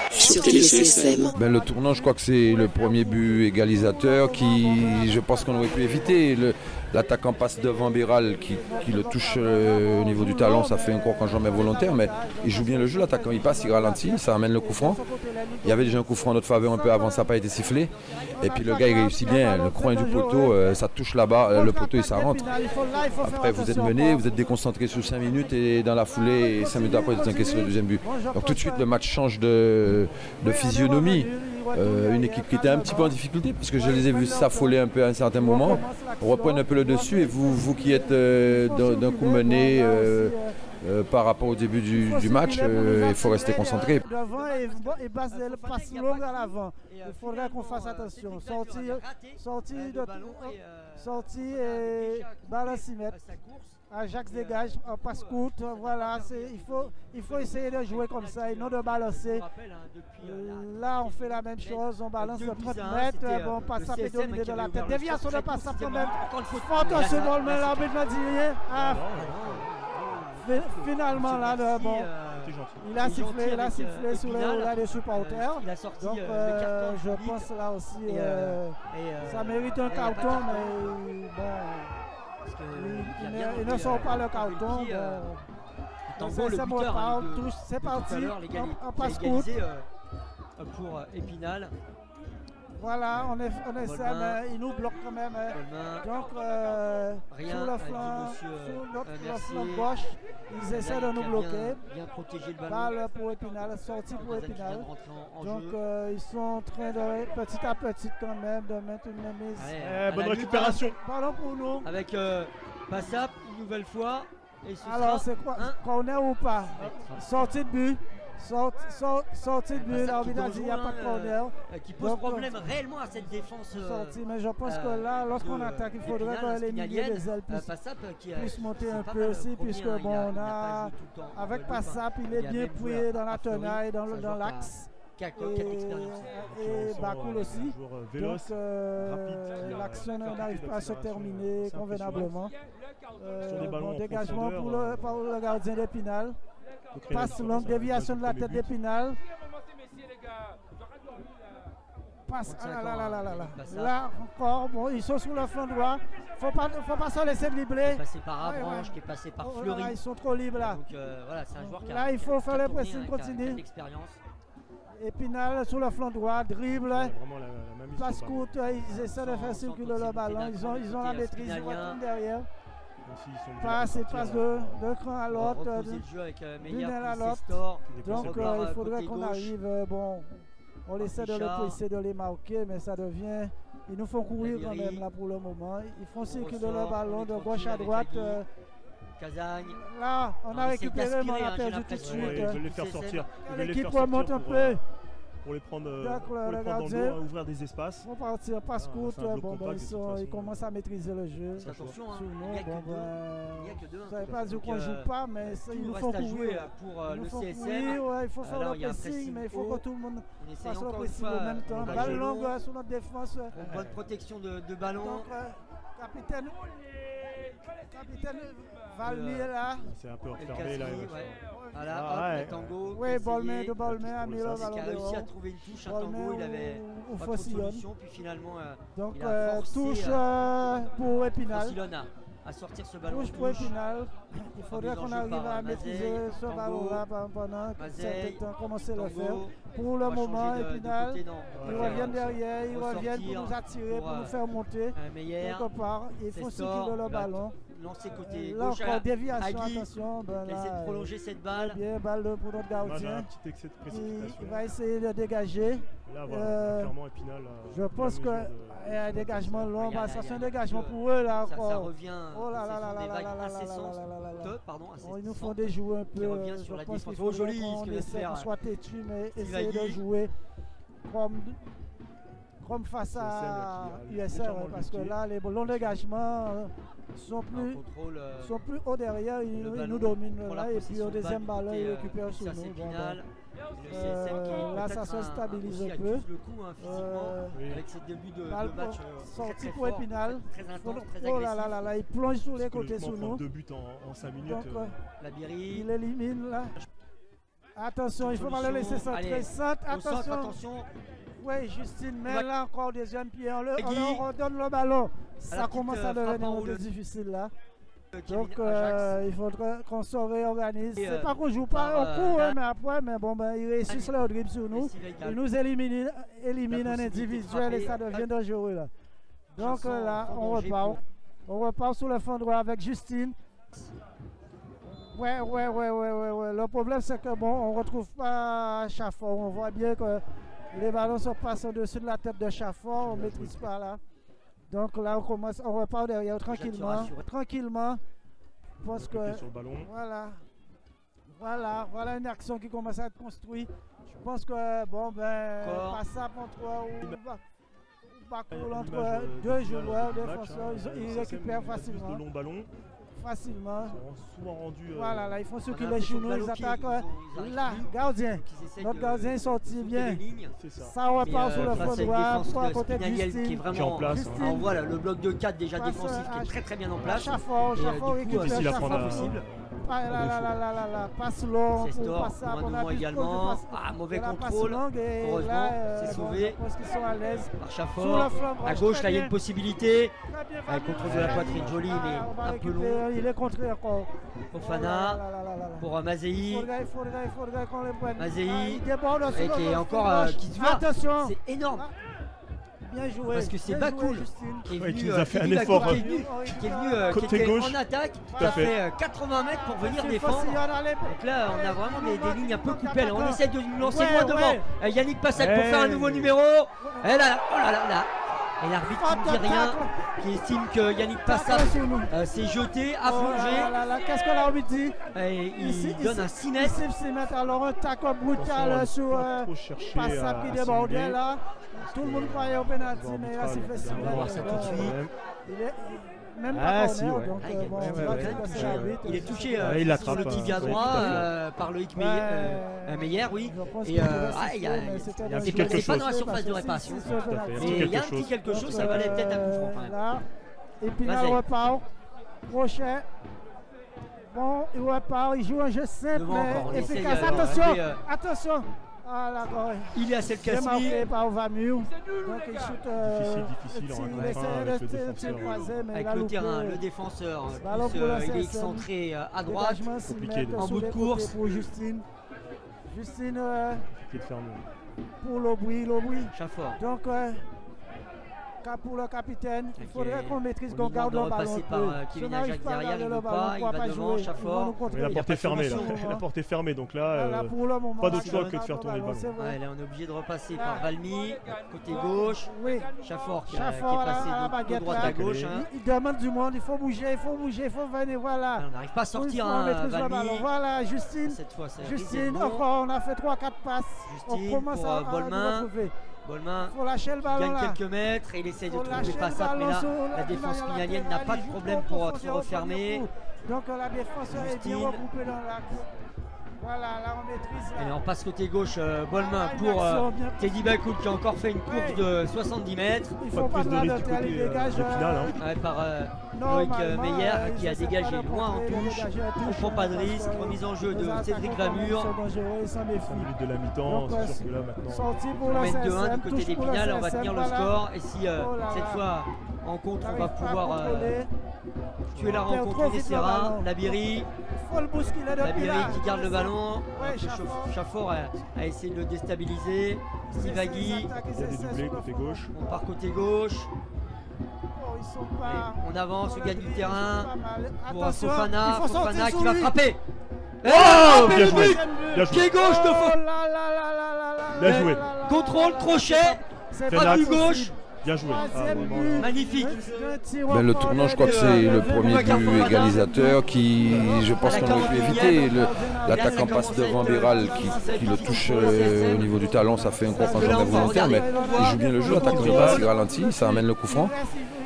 Sur TéléCSM. Le tournant, je crois que c'est le premier but égalisateur qui, je pense qu'on aurait pu éviter. L'attaquant passe devant Béral qui le touche au niveau du talon, ça fait encore quand j'en mets volontaire, mais il joue bien le jeu. L'attaquant il passe, il ralentit, ça amène le coup franc. Il y avait déjà un coup franc en notre faveur un peu avant, ça n'a pas été sifflé. Et puis le gars il réussit bien, le coin du poteau, ça touche là-bas, le poteau et ça rentre. Après vous êtes mené, vous êtes déconcentré sur 5 minutes et dans la foulée, 5 minutes après vous êtes encaissé le deuxième but. Donc tout de suite le match change de physionomie. Une équipe qui était un petit peu en difficulté parce que je les ai vus s'affoler un peu à un certain moment, reprendre un peu le dessus et vous qui êtes d'un coup mené par rapport au début du match, il faut rester concentré. Devant et passe longue à l'avant. Il faudrait qu'on fasse attention. Sortie et balle à 6 mètres. Ajax dégage, on passe courte, voilà, il faut essayer de jouer comme ça et non de balancer. Là on fait la même chose, on balance de 30 mètres, bon Passap est dominé de la tête, déviation de Passap quand même, attention dans le main, l'arbitre n'a dit rien. Ah, finalement là, bon, il a sifflé sur les hauts des supporters, donc je pense là aussi, ça mérite un carton, mais bon... Il ne sort pas le carton. C'est parti. On passe courte. Pour Épinal. Voilà, on essaie, mais il nous bloque quand même. Donc, sur le flanc gauche, ils essaient de nous bloquer. Bien protéger le ballon. Balle pour Épinal, sortie pour Épinal. Donc, ils sont en train de, petit à petit quand même, de mettre une mise. Bonne récupération. Ballon pour nous. Avec Passap, une nouvelle fois. Alors, c'est quoi? Corner ou pas? Sortie de but. Sortie de but, l'arbitre a dit qu'il n'y a pas de corner. Qui pose problème réellement à cette défense. Mais je pense que là, lorsqu'on attaque, il faudrait que les milieux des ailes puissent monter un peu aussi, puisque bon, on a, avec Passap, il est bien pris dans la tenaille, dans l'axe. Et Bakoul aussi. Donc l'action n'arrive pas à se terminer convenablement. Bon dégagement pour le gardien d'Épinal. Passe longue, déviation de la tête d'Épinal. Passe, là encore, bon, ils sont sur le flanc droit. Faut pas se laisser dribbler. Qui est passé par Avranches, qui est passé par Fleury. Là, ils sont trop libres là. Donc voilà, c'est un joueur qui a. Là, il faut faire le pressing continu. Épinal sur le flanc droit, dribble. Passe courte, ils essaient de faire circuler le ballon. Ils ont la maîtrise, ils retournent derrière. Passe de cran à l'autre, d'une aile à l'autre. Donc il faudrait qu'on arrive, bon, on essaie de les presser, de les marquer, mais ça devient, ils nous font courir quand même là pour le moment. Ils font circuler le ballon de gauche à droite. Casagne. Là, on a récupéré, mais on a perdu tout de suite. Ils veulent les faire sortir. L'équipe remonte un peu. Pour les prendre, dans le dos, ouvrir des espaces. On va partir, passe courte. Bon, ils commencent à maîtriser le jeu. Attention, il n'y a que deux. Ça ne veut pas dire qu'on ne joue pas, mais ils nous font courir. Pour le CSM. Il faut faire le pressing, mais il faut que tout le monde fasse le pressing en même temps. Balle longue sur notre défense. Bonne protection de ballon. Donc, capitaine Valmy est là. C'est un peu enfermé là. Voilà, Tango. Oui, Bolmé a mis le ballon qui a réussi à trouver une touche. Tango, il avait pas trop de solution, puis finalement donc il a forcé, touche pour Épinal. Fossilon à sortir ce ballon. Touche pour Épinal. Il faudrait qu'on arrive à maîtriser ce ballon-là pendant que certains temps commencer à le faire. Pour le moment, Épinal, ils reviennent derrière, ils reviennent pour nous attirer, pour nous faire monter. Quelque part, ils font circuler le ballon. Lancé côté là gauche encore déviation, Agui, attention, qui essaie de prolonger cette balle. Bien, balle pour notre gardien. Il va essayer de dégager. Là, voilà, clairement, Épinal. Je pense qu'il y a un dégagement long, ça c'est un dégagement pour eux là encore. Ça revient. Oh là là là là là là là. Ils nous font déjouer un peu. Je pense qu'il faut joli qu'on soit têtu, mais essayer de jouer comme face à USR, parce que là les longs dégagements sont plus hauts derrière, ils nous dominent là, et puis au deuxième ballon ils récupèrent sur nous. Là ça se stabilise un peu. Avec ce début de match sorti pour Épinal. Oh là là là là, il plonge sur les côtés sur nous. 2 buts en 5 minutes. Il élimine là. Attention, il ne faut pas le laisser centrer. Attention. Oui, Justine, mais là encore deuxième pied, on leur redonne le ballon. Ça commence à devenir un peu difficile là. Donc il faudrait qu'on se réorganise. C'est pas qu'on joue pas au coup, mais après, ils réussissent leur dribble sur nous. Ils nous éliminent en individuel et ça devient dangereux là. Donc là, on repart. On repart sur le fond droit avec Justine. Ouais. Le problème c'est que on ne retrouve pas Chafford. On voit bien que les ballons se passent au-dessus de la tête de Chafford, on ne maîtrise pas là. Donc là, on repart derrière tranquillement. Je pense que voilà une action qui commence à être construite. Je pense que passable entre deux joueurs défenseurs, ils récupèrent facilement. De longs ballons. Facilement. Souvent rendu. Voilà, là, ils font sur les genoux, ils attaquent. Là, gardien. Notre gardien est sorti bien. Ça repart sur le fond droit, à côté de Justine. Qui est en place. On voit le bloc de 4 déjà défensif qui est très bien en place. Chafford récupère Chafford possible. Passe long, commandement également. Mauvais contrôle. Heureusement, c'est sauvé. Je pense qu'ils sont à l'aise. Par Chafford. À gauche, là, il y a une possibilité. Un contrôle de la poitrine joli, mais un peu long. Il est contré encore. Fofana pour Mazei. Il faudrait qu'on les prenne. Mazei qui est encore qui se voit. Attention. C'est énorme. Bien joué. Parce que c'est Bakoul qui nous a fait un effort. Qui est venu en attaque, qui a fait 80 mètres pour venir défendre. Donc là, on a vraiment des lignes un peu coupées. On essaie de nous lancer loin devant. Yannick Passac pour faire un nouveau numéro. Et là, oh là là. Et l'arbitre qui ne dit rien, qui estime que Yannick Passac s'est jeté, a plongé. Qu'est-ce que l'arbitre dit? Il donne un 6 mètres. 6 mètres, alors un tacle brutal sur Passac qui débordait là. Tout le monde croyait au pénalty, mais là c'est fait 6 mètres. On va voir ça tout de suite. Il est même pas corner, donc il est touché sur le tibia droit par Loïc Meyer, oui. Et c'est pas dans la surface de réparation. Mais il y a un petit quelque chose, ça valait peut-être un coup franc quand même. Et puis là, il repart. Crochet. Bon, il repart, il joue un jeu simple mais efficace. Attention. Ah, d'accord. Il est à celle Kasmi. Marqué par Ovamur. Donc il shoot. Difficile en 1 contre 1 avec le défenseur. Avec le terrain, le défenseur. Il est excentré à droite. Compliqué. En bout de course. Pour Justine. Justine. Qui est fermé. Pour l'Aubry. Chaffort. Donc, pour le capitaine, il faudrait qu'on maîtrise, qu'on garde le ballon. Par Kevin Ajax derrière, il ne veut pas, il va devant, Chaffort. La porte est fermée là. La porte est fermée, donc là, pas d'autre choix que de faire tourner le ballon. Là, on est obligé de repasser par Valmy, côté gauche. Chaffort qui est passé de droite à gauche. Il demande du monde, il faut bouger, il faut venir, voilà. On n'arrive pas à sortir Valmy. Voilà, Justine. Cette fois, Justine, encore, on a fait 3-4 passes. Justine pour Bolmain. Bolmain gagne quelques mètres et il essaie de trouver Passat, mais là la défense pinalienne n'a pas de problème pour se refermer. Donc la défense est bien regroupée dans l'axe. Voilà, là on maîtrise. Allez, on passe côté gauche, Bolmain pour Teddy Bakoul qui a encore fait une course de 70 mètres. Il faut pas de risque par Loïc Meyer qui a dégagé loin en touche. On ne prend pas de risque. Remise en jeu de Cédric Vamur. 5 minutes de la mi-temps, c'est sûr que là maintenant. On mène 2-1 du côté d'Épinal, on va tenir le score. Et si cette fois en contre, on va pouvoir tuer la rencontre, on essaiera. Labiri qui garde le ballon. Chaffort a essayé de le déstabiliser. Sivagui. Il y a des doublés côté gauche. On part côté gauche. On avance, on gagne du terrain pour Fofana qui va frapper. Oh, bien joué. Pied gauche de Fofana. Bien joué. Contrôle, crochet, frappe du gauche. Bien joué. Magnifique. Le tournant, je crois que c'est le premier but égalisateur qui, je pense qu'on aurait pu éviter. L'attaquant passe devant Béral qui le touche au niveau du talon, ça fait un contre en volontaire, mais il joue bien le jeu. L'attaquant il passe, il ralentit, ça amène le coup franc.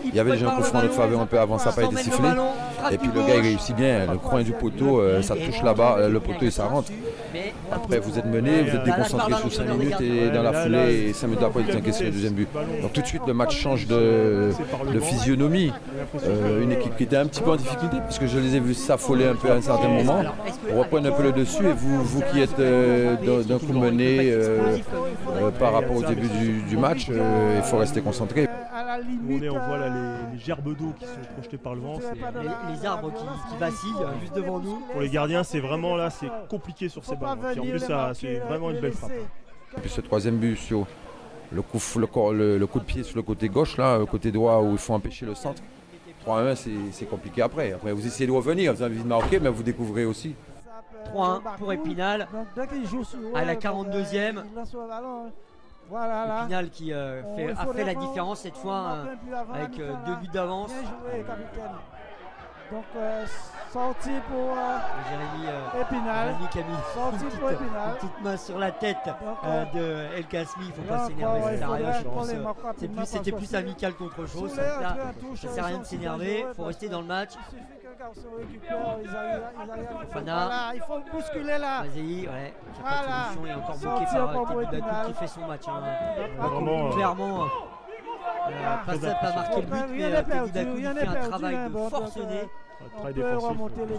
Il y avait déjà un coup franc de faveur un peu avant, ça n'a pas été sifflé. Et puis le gars il réussit bien, le coin du poteau, ça touche là-bas, le poteau et ça rentre. Après vous êtes mené, vous êtes déconcentré sous 5 minutes et dans la foulée, et 5 minutes après vous encaissez le deuxième but. Donc tout de suite le match change de physionomie. Une équipe qui était un petit peu en difficulté, puisque je les ai vus s'affoler un peu à un certain moment. On reprend un peu le dessus et vous qui êtes d'un coup mené par rapport au début du match, il faut rester concentré. On voit là les gerbes d'eau qui sont projetées par le vent. Les arbres qui vacillent juste devant nous. Pour les gardiens, c'est vraiment là, c'est compliqué sur ces ballons. En plus, c'est vraiment une belle frappe. Et puis ce troisième but sur le coup de pied sur le côté gauche, là, le côté droit où il faut empêcher le centre. 3-1, c'est compliqué après. Après, vous essayez de revenir, vous avez envie de marquer, mais vous découvrez aussi. 3-1 pour Épinal. À la 42e. Épinal qui a fait la différence cette fois avec 2 buts d'avance. Donc sortie pour Épinal. Jérémy qui a mis une petite main sur la tête de El Kasmi. Il ne faut pas s'énerver. C'était plus amical qu'autre chose. Là, ça ne sert à rien de s'énerver. Il faut rester dans le match. Fofana. Il faut bousculer là. Vas-y, ouais. Il est encore bloqué par Teddy Bakoul qui fait son match. Clairement. Passat n'a pas marqué le but, mais Teddy Bakoul fait un travail de forcené.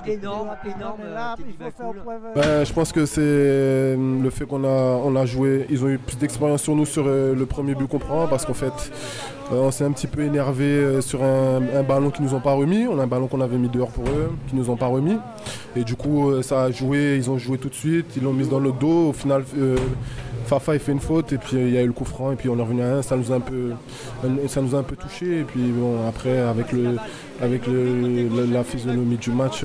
Énorme, Teddy Bakoul. Je pense que c'est le fait qu'on a joué, ils ont eu plus d'expérience sur nous sur le premier but qu'on prend, parce qu'en fait on s'est un petit peu énervé sur un ballon qu'ils nous ont pas remis. On a un ballon qu'on avait mis dehors pour eux, qu'ils nous ont pas remis, et du coup ça a joué, ils ont joué tout de suite, ils l'ont mise dans le dos. Au final Fafa il fait une faute et puis il y a eu le coup franc et puis on est revenu à 1, ça nous a un peu touché. Et puis bon, après avec la physionomie du match,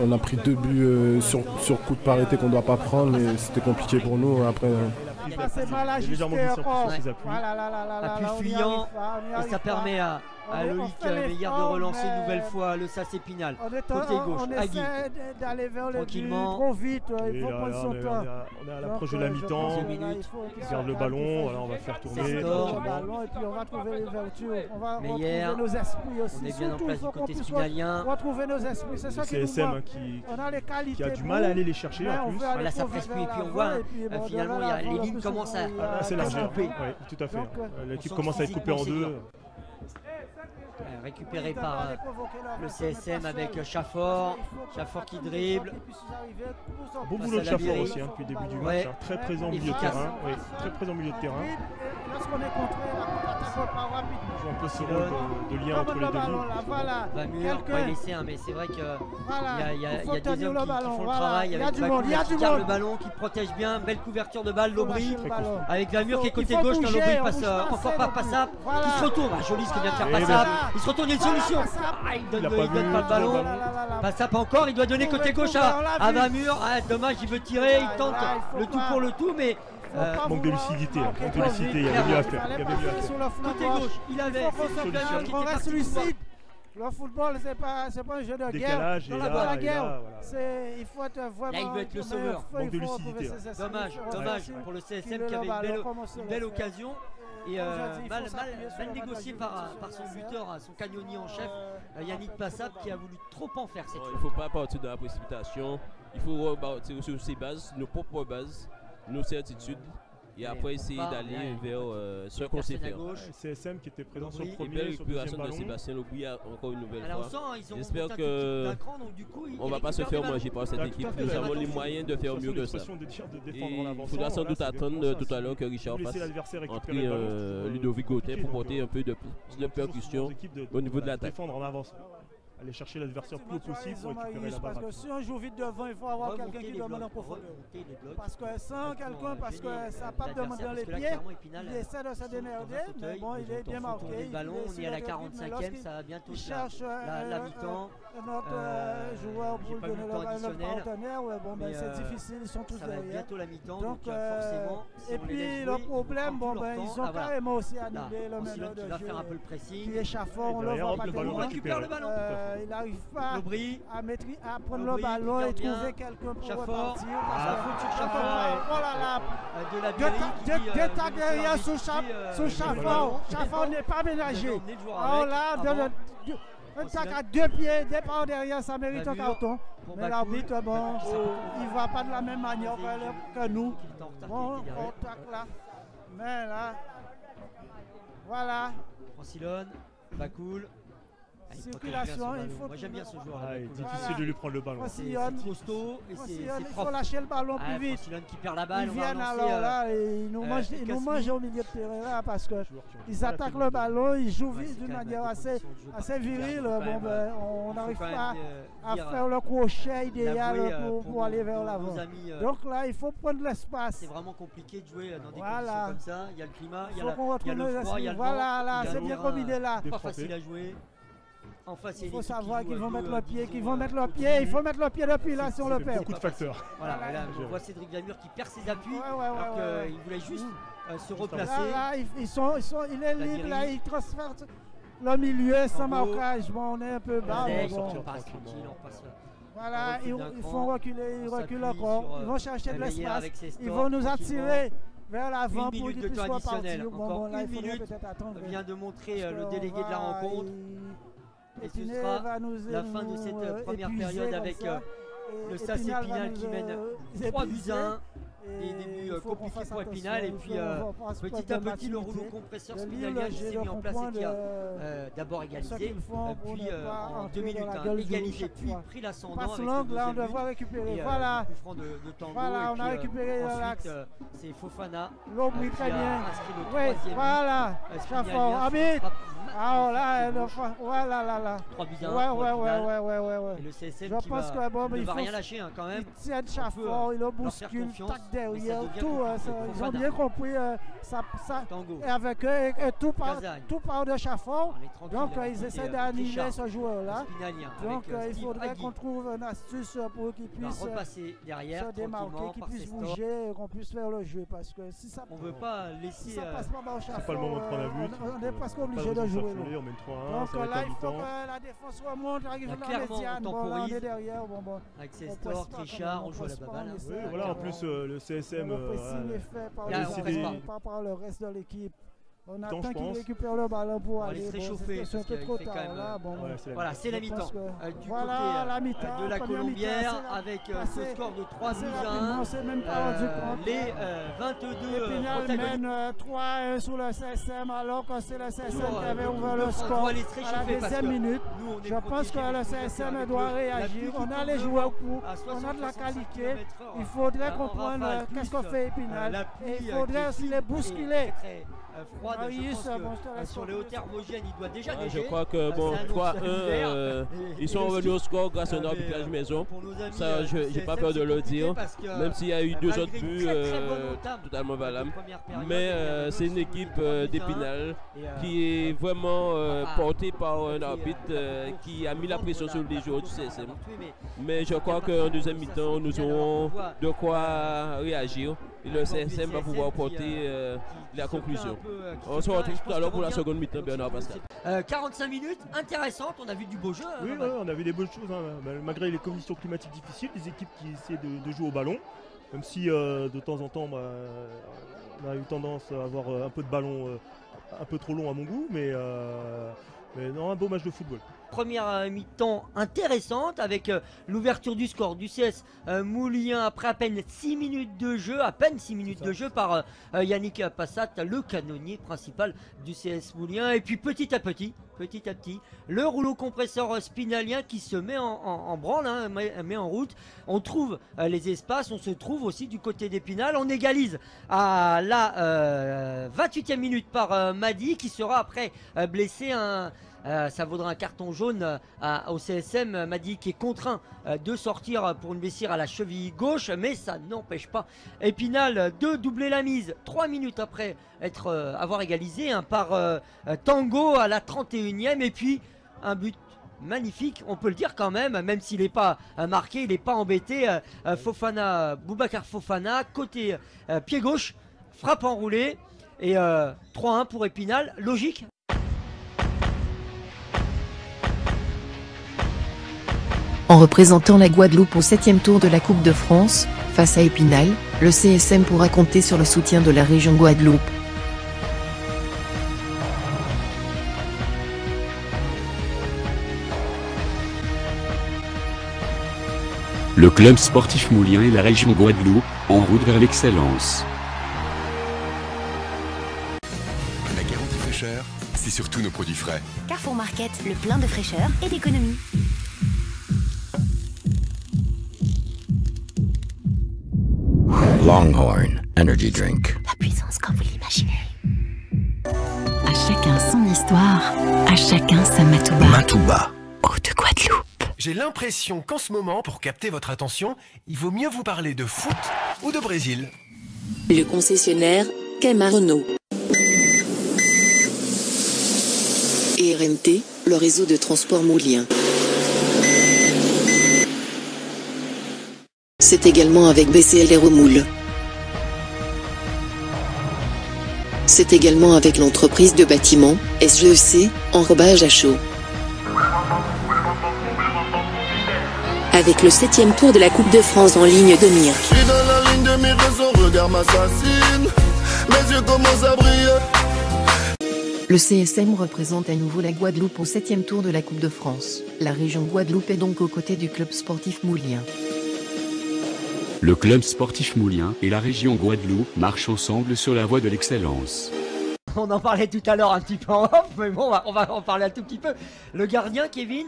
on a pris 2 buts sur coup de parité qu'on ne doit pas prendre, et c'était compliqué pour nous. Après appui fuyant, et ça permet à Loïc Meyer de relancer une nouvelle fois le SAS Épinal. Côté gauche, Agui. Tranquillement. Trop vite, il faut prendre son temps. On est à l'approche de la mi-temps. On garde le ballon, voilà, on va faire tourner. Et puis on va trouver les vertus. On va retrouver nos esprits aussi. On est bien en place du côté spinalien. On va trouver nos esprits, c'est ça qui nous manque. On a les qualités. Qui a du mal à aller les chercher en plus. Là ça presse plus, et puis on voit finalement les lignes commencent à s'élargir. Oui, tout à fait. L'équipe commence à être coupée en deux. récupéré par le CSM avec Chafford. Chafford qui dribble. Bon boulot de Chafford aussi depuis le début du match. Très présent au milieu de terrain. Oui, très présent au milieu de terrain. Lorsqu'on est contré, la contre-attaque part rapidement. On joue un peu ce rôle de lien entre les deux lignes. Vamur, pas laissé, mais c'est vrai qu'il y a des hommes qui font le voilà. travail avec Vacoul qui garde le ballon, qui protège bien, belle couverture de balle, Lobry avec Vamur qui est côté gauche quand Lobry passe encore par Passap, qui se retourne, joli ce que vient de faire Passap, il se retourne, il y a une solution, il donne pas le ballon, Passap encore, il doit donner côté gauche à Vamur, dommage il veut tirer, il tente le tout pour le tout mais manque de lucidité, il y avait mieux à faire. Côté gauche, il avait on reste lucide. Le football, c'est pas un jeu de guerre. Dans la guerre, il faut être vraiment. Là, il veut être le sauveur. Manque de lucidité. Dommage pour le CSM qui avait une belle occasion. Et mal négocié par son buteur, son canonnier en chef, Yannick Passap, qui a voulu trop en faire cette fois. Il ne faut pas partir de la précipitation. Il faut repartir sur ses bases, nos propres bases, nos certitudes. Et après essayer d'aller vers ce qu'on sait faire. CSM qui était présent sur le premier, belle sur le deuxième récupération de ballon. Sébastien Lobry encore une nouvelle Alors, fois. on sent, J'espère que on va pas se faire manger par cette équipe. Nous avons les moyens de faire mieux que ça. Il faudra sans doute attendre tout à l'heure que Richard fasse entrer Ludovic Gauthier pour porter un peu de percussion au niveau de l'attaque. Défendre en avançant. Aller chercher l'adversaire plus haut possible pour récupérer la balle. Parce que si on joue vite devant, il faut avoir quelqu'un qui demande en profondeur. Parce que sans quelqu'un, parce que ça part demande dans les pieds, il essaie de se démerder, mais bon, il est bien marqué. On est à la 45e, ça va bientôt cherche la mi-temps. Notre joueur pour lui donner le partenaire, bon, ben c'est difficile, ils sont tous derrière. Bientôt la mi-temps, donc forcément. Et puis le problème, bon, ben ils ont carrément aussi annulé le meneur de jeu. Qui est Chafford, on le voit pas tellement. On récupère le ballon. Il n'arrive pas à prendre le ballon et trouver quelqu'un pour repartir. Deux tacs derrière sous Chafford. Chafford n'est pas ménagé. Alors là, un tac à 2 pieds, départ derrière, ça mérite un carton. Mais l'arbitre, bon, il ne va pas de la même manière que nous. Bon, on tacle là. Mais là, voilà. Francilone, Vacoul. Circulation, il faut. Moi j'aime bien ce joueur. Difficile de lui prendre le ballon. C'est costaud et c'est propre. Il faut lâcher le ballon plus vite. Francilone qui perd la balle. Ils viennent alors là et ils nous mangent au milieu de terrain là parce qu'ils attaquent le ballon, ils jouent d'une manière assez virile. Bon, ben, on n'arrive pas à faire le crochet idéal pour aller vers l'avant. Donc là, il faut prendre l'espace. C'est vraiment compliqué de jouer dans des conditions comme ça. Il y a le climat, il y a le froid, il y a le vent. Voilà, là, c'est bien combiné là. Pas facile à jouer. Il faut savoir qu'ils vont mettre le pied, il faut mettre le pied depuis là si on le perd. Beaucoup de facteurs. Voilà, là, on voit Cédric Vamur qui perd ses appuis alors qu'il voulait juste se replacer. Là, il est libre, là, il transfère le milieu sans marquage. Bon, on est un peu bas. Voilà, ils font reculer, ils reculent encore. Ils vont chercher de l'espace. Ils vont nous attirer vers l'avant pour qu'ils puissent repartir. Encore une minute vient de montrer le délégué de la rencontre. Et ce sera la fin de cette première période avec le SAS Épinal qui mène 3-1. Des débuts compliqués pour Épinal et puis petit à petit le rouleau compresseur spinalien qui s'est mis en place et qui a d'abord égalisé, puis en 2 minutes égalisé, puis pris l'ascendant avec le deuxième but. On récupérer. Et voilà. coup franc de Tango. Voilà, on a récupéré l'axe. C'est Fofana qui très bien. Oui, voilà. Chafford. Arbitre. Ah là, voilà là. 3-1. Ouais. Et le CSM je pense que bon, il ne va rien lâcher quand même. Ils tiennent Chafford, ils le bousculent, tac derrière, tout. Ils ont bien compris ça. Et avec eux, tout part de Chafford. Donc ils essaient d'annuler ce joueur-là. Donc il faudrait qu'on trouve une astuce pour qu'il puisse se démarquer, qu'il puisse bouger, qu'on puisse faire le jeu. Parce que si ça on ne veut pas laisser. Ça passe pas par Chafford. C'est pas le moment de prendre un but. On est presque obligé de jouer. On mène 3-1. Donc là, il faut que la défense remonte, arrive dans la médiane. Bon, on est derrière. Avec Sestor, Trichard, on joue à la baballe. Oui, voilà, en plus le CSM le pressing est fait par le reste de l'équipe. On attend qu'il récupère le ballon pour aller. Se réchauffer. C'est un peu trop tard là. Bon, voilà, c'est la mi-temps. Du côté de la Colombière avec ce score de 3-1. C'est même pas rendu compte. Les 22 Épinal mène 3-1 sur le CSM alors que c'est le CSM qui avait ouvert le score à la deuxième minute. Je pense que le CSM doit réagir. On a les joueurs au coup, on a de la qualité. Il faudrait comprendre qu'est-ce qu'on fait Épinal. Et il faudrait aussi les bousculer. Froide, sur les hauteurs Vosgiennes, il doit déjà je crois que bon, 3-1, ils sont revenus au score grâce à un arbitrage maison. Ça, je n'ai pas peur de le dire, même s'il y a eu 2 autres buts totalement valables. Mais c'est une équipe d'Épinal qui est vraiment portée par un arbitre qui a mis la pression sur les joueurs du CSM. Mais je crois qu'en deuxième mi-temps, nous aurons de quoi réagir. Et le CSM va pouvoir porter la conclusion. On se retrouve tout à l'heure pour la seconde mi-temps, Bernard Pascal. 45 minutes, intéressantes, on a vu du beau jeu. Oui, on a vu des bonnes choses, hein. Malgré les conditions climatiques difficiles, des équipes qui essaient de jouer au ballon. Même si de temps en temps, on a eu tendance à avoir un peu de ballon un peu trop long à mon goût, mais non, un beau match de football. Première mi-temps intéressante avec l'ouverture du score du CS Moulien après à peine 6 minutes de jeu, par Yannick Passat, le canonnier principal du CS Moulien. Et puis petit à petit, le rouleau compresseur spinalien qui se met en branle, met en route. On trouve les espaces, on se trouve aussi du côté d'Épinal. On égalise à la 28e minute par Madi qui sera après blessé. Ça vaudra un carton jaune au CSM. Madi qui est contraint de sortir pour une blessure à la cheville gauche, mais ça n'empêche pas Épinal de doubler la mise 3 minutes après avoir égalisé par Tango à la 31e. Et puis un but magnifique, on peut le dire quand même s'il n'est pas marqué, il n'est pas embêté. Boubacar Fofana, côté pied gauche, frappe enroulée et 3-1 pour Épinal, logique. En représentant la Guadeloupe au 7e tour de la Coupe de France, face à Épinal, le CSM pourra compter sur le soutien de la région Guadeloupe. Le club sportif Moulien et la région Guadeloupe, en route vers l'excellence. La garantie fraîcheur, c'est surtout nos produits frais. Carrefour Market, le plein de fraîcheur et d'économie. Longhorn Energy Drink. La puissance comme vous l'imaginez. À chacun son histoire, à chacun sa Matouba. Matouba. Eau de Guadeloupe. J'ai l'impression qu'en ce moment, pour capter votre attention, il vaut mieux vous parler de foot ou de Brésil. Le concessionnaire, Camarano. Et RMT, le réseau de transport moulien. C'est également avec BCL Aéromoule. C'est également avec l'entreprise de bâtiment, SGEC, enrobage à chaud. Avec le 7e tour de la Coupe de France en ligne de mire. Je suis dans la ligne de mire, son regard m'assassine. Mes yeux commencent à briller. Le CSM représente à nouveau la Guadeloupe au 7e tour de la Coupe de France. La région Guadeloupe est donc aux côtés du club sportif moulien. Le club sportif Moulien et la région Guadeloupe marchent ensemble sur la voie de l'excellence. On en parlait tout à l'heure un petit peu en off, mais bon, on va en parler un tout petit peu. Le gardien, Kevin,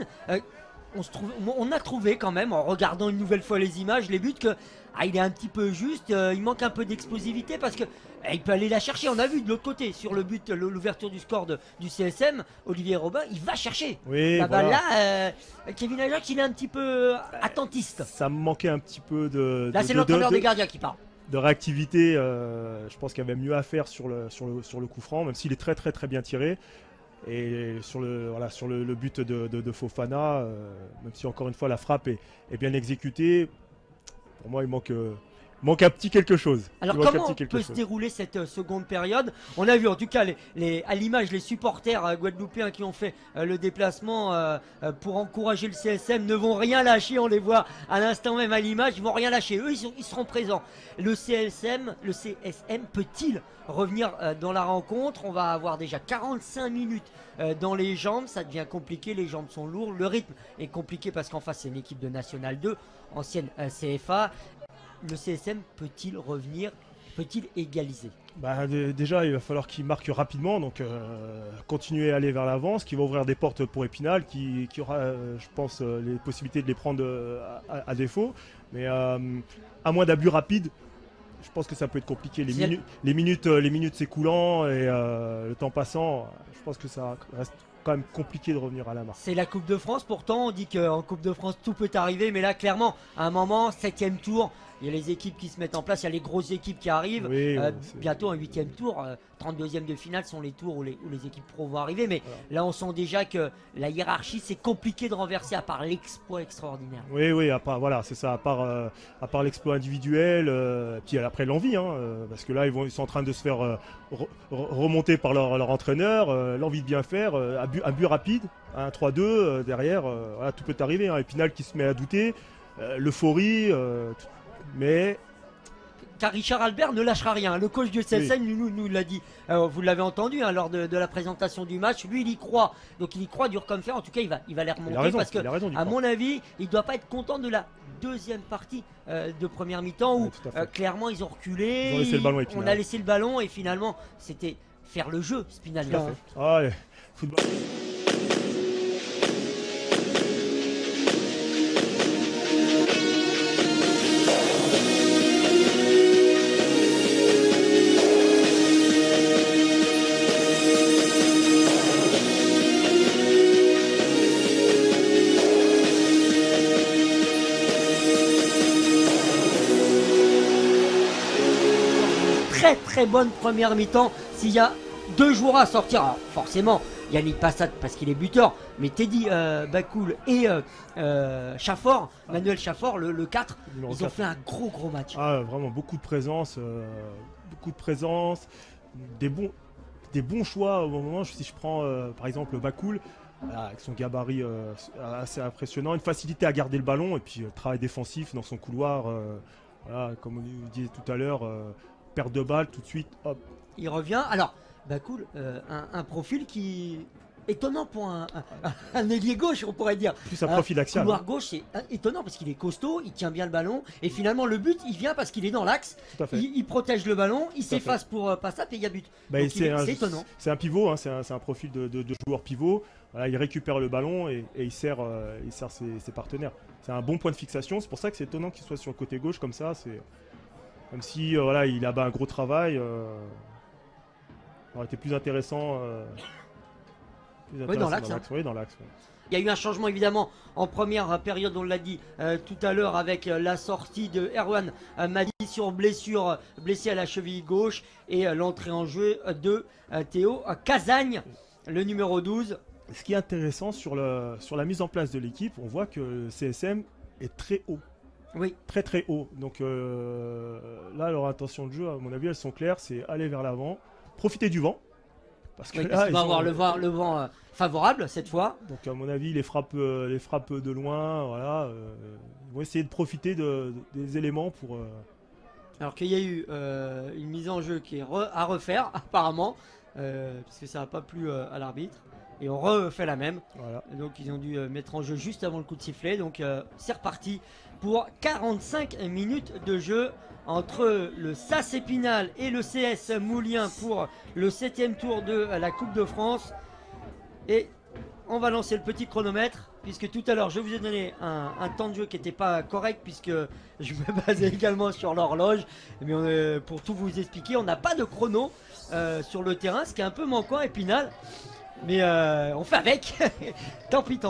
on a trouvé quand même, en regardant une nouvelle fois les images, les buts, que il est un petit peu juste, il manque un peu d'explosivité parce que il peut aller la chercher. On a vu de l'autre côté, sur le but, l'ouverture du score du CSM, Olivier Robin, il va chercher. Oui, voilà. Là, Kevin Ajax, il est un petit peu attentiste. Ça me manquait un petit peu de... Là, c'est l'entraîneur des gardiens qui parle. De réactivité, je pense qu'il y avait mieux à faire sur le coup franc, même s'il est très très très bien tiré. Et sur le but de Fofana, même si encore une fois la frappe est bien exécutée, pour moi il manque manque un petit quelque chose. Alors Il manque un comment petit quelque peut se chose. dérouler cette seconde période? On a vu en tout cas à l'image les supporters guadeloupéens qui ont fait le déplacement pour encourager le CSM ne vont rien lâcher, on les voit à l'instant même à l'image, ils vont rien lâcher, eux ils seront présents. Le CSM peut-il revenir dans la rencontre? On va avoir déjà 45 minutes dans les jambes, ça devient compliqué, les jambes sont lourdes, le rythme est compliqué parce qu'en face c'est une équipe de National 2, ancienne CFA. Le CSM peut-il revenir, peut-il égaliser? Déjà, il va falloir qu'il marque rapidement, donc continuer à aller vers l'avant, ce qui va ouvrir des portes pour Épinal, qui aura, je pense, les possibilités de les prendre à défaut. Mais à moins d'abus rapides, je pense que ça peut être compliqué. Les minutes s'écoulant et le temps passant, je pense que ça reste quand même compliqué de revenir à la marque. C'est la Coupe de France, pourtant on dit qu'en Coupe de France tout peut arriver, mais là clairement, à un moment, 7e tour, il y a les équipes qui se mettent en place, il y a les grosses équipes qui arrivent. Oui, bientôt un 8e tour, 32e de finale sont les tours où les équipes pro vont arriver. Mais là, on sent déjà que la hiérarchie, c'est compliqué de renverser à part l'exploit extraordinaire. Oui, à part, voilà, c'est ça, à part l'exploit individuel, puis après l'envie, parce que là, ils sont en train de se faire remonter par leur entraîneur, l'envie de bien faire, un but rapide, 1-3-2, derrière, voilà, tout peut arriver. Épinal qui se met à douter, l'euphorie, mais... Car Richard Albert ne lâchera rien. Le coach du CSN nous l'a dit. Vous l'avez entendu lors de la présentation du match. Lui, il y croit. Donc il y croit dur comme fer. En tout cas, il va les remonter. Parce que, à mon avis, il ne doit pas être content de la deuxième partie de première mi-temps où clairement ils ont reculé. Ils ont laissé le ballon, on a laissé le ballon et finalement, c'était faire le jeu, Spinal. Ouais, football. Très bonne première mi-temps. S'il y a 2 joueurs à sortir, alors forcément Yannick Passat parce qu'il est buteur, mais Teddy Bakoul et Chafford, Manuel Chafford, le 4, ils ont fait un gros match. Vraiment beaucoup de présence, des bons choix au moment. Si je prends par exemple Bakoul, avec son gabarit assez impressionnant, une facilité à garder le ballon et puis travail défensif dans son couloir, comme on disait tout à l'heure. Perte de balle, tout de suite, hop. Il revient. Alors, Bakoul, un profil qui étonnant pour un ailier gauche, on pourrait dire. Plus un profil axial. Couloir gauche, c'est étonnant parce qu'il est costaud, il tient bien le ballon. Et finalement, le but, il vient parce qu'il est dans l'axe. Il protège le ballon, il s'efface pour Passat et il y a but. C'est étonnant. C'est un pivot, c'est un profil de joueur pivot. Voilà, il récupère le ballon et il sert ses partenaires. C'est un bon point de fixation. C'est pour ça que c'est étonnant qu'il soit sur le côté gauche comme ça. Même si il a un gros travail, ça aurait été plus intéressant. Dans l'axe. Il y a eu un changement évidemment en première période, on l'a dit tout à l'heure, avec la sortie de Erwan Madi sur blessure, blessé à la cheville gauche, et l'entrée en jeu de Théo Casagne, le numéro 12. Ce qui est intéressant sur la mise en place de l'équipe, on voit que le CSM est très haut. Oui. Très très haut. Donc là, leur intention de jeu, à mon avis, elles sont claires, c'est aller vers l'avant, profiter du vent. Parce que là, il va avoir le vent favorable cette fois. Donc à mon avis, les frappes de loin, voilà, ils vont essayer de profiter des éléments pour... Alors qu'il y a eu une mise en jeu qui est à refaire, apparemment, parce que ça n'a pas plu à l'arbitre. Et on refait la même. Voilà. Donc ils ont dû mettre en jeu juste avant le coup de sifflet. Donc c'est reparti pour 45 minutes de jeu entre le SAS Épinal et le CS Moulien pour le 7e tour de la Coupe de France. Et on va lancer le petit chronomètre, puisque tout à l'heure je vous ai donné un temps de jeu qui n'était pas correct, puisque je me basais également sur l'horloge. Mais pour tout vous expliquer, on n'a pas de chrono sur le terrain, ce qui est un peu manquant à Épinal. Mais on fait avec. Tant pis.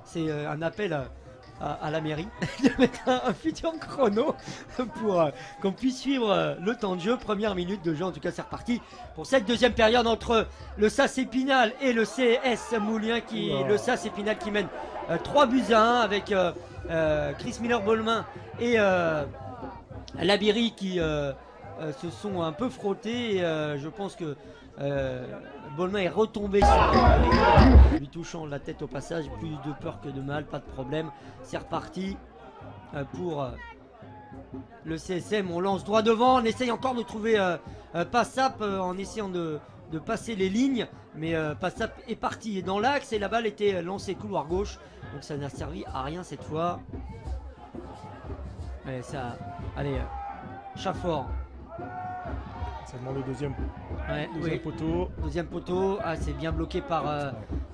C'est un appel à la mairie de mettre un futur chrono pour qu'on puisse suivre le temps de jeu. Première minute de jeu, en tout cas c'est reparti pour cette deuxième période entre le SAS Épinal et le CS Moulien. Le SAS Épinal qui mène 3-1 avec Chris Miller-Bolmin et Labiri qui se sont un peu frottés. Et, je pense que Bolma est retombé sur lui touchant la tête au passage. Plus de peur que de mal, pas de problème. C'est reparti pour le CSM. On lance droit devant. On essaye encore de trouver Passap en essayant de passer les lignes. Mais Passap est parti et dans l'axe et la balle était lancée couloir gauche. Donc ça n'a servi à rien cette fois. Allez, Chafford. Ça demande le deuxième poteau. Deuxième poteau. Ah, c'est bien bloqué par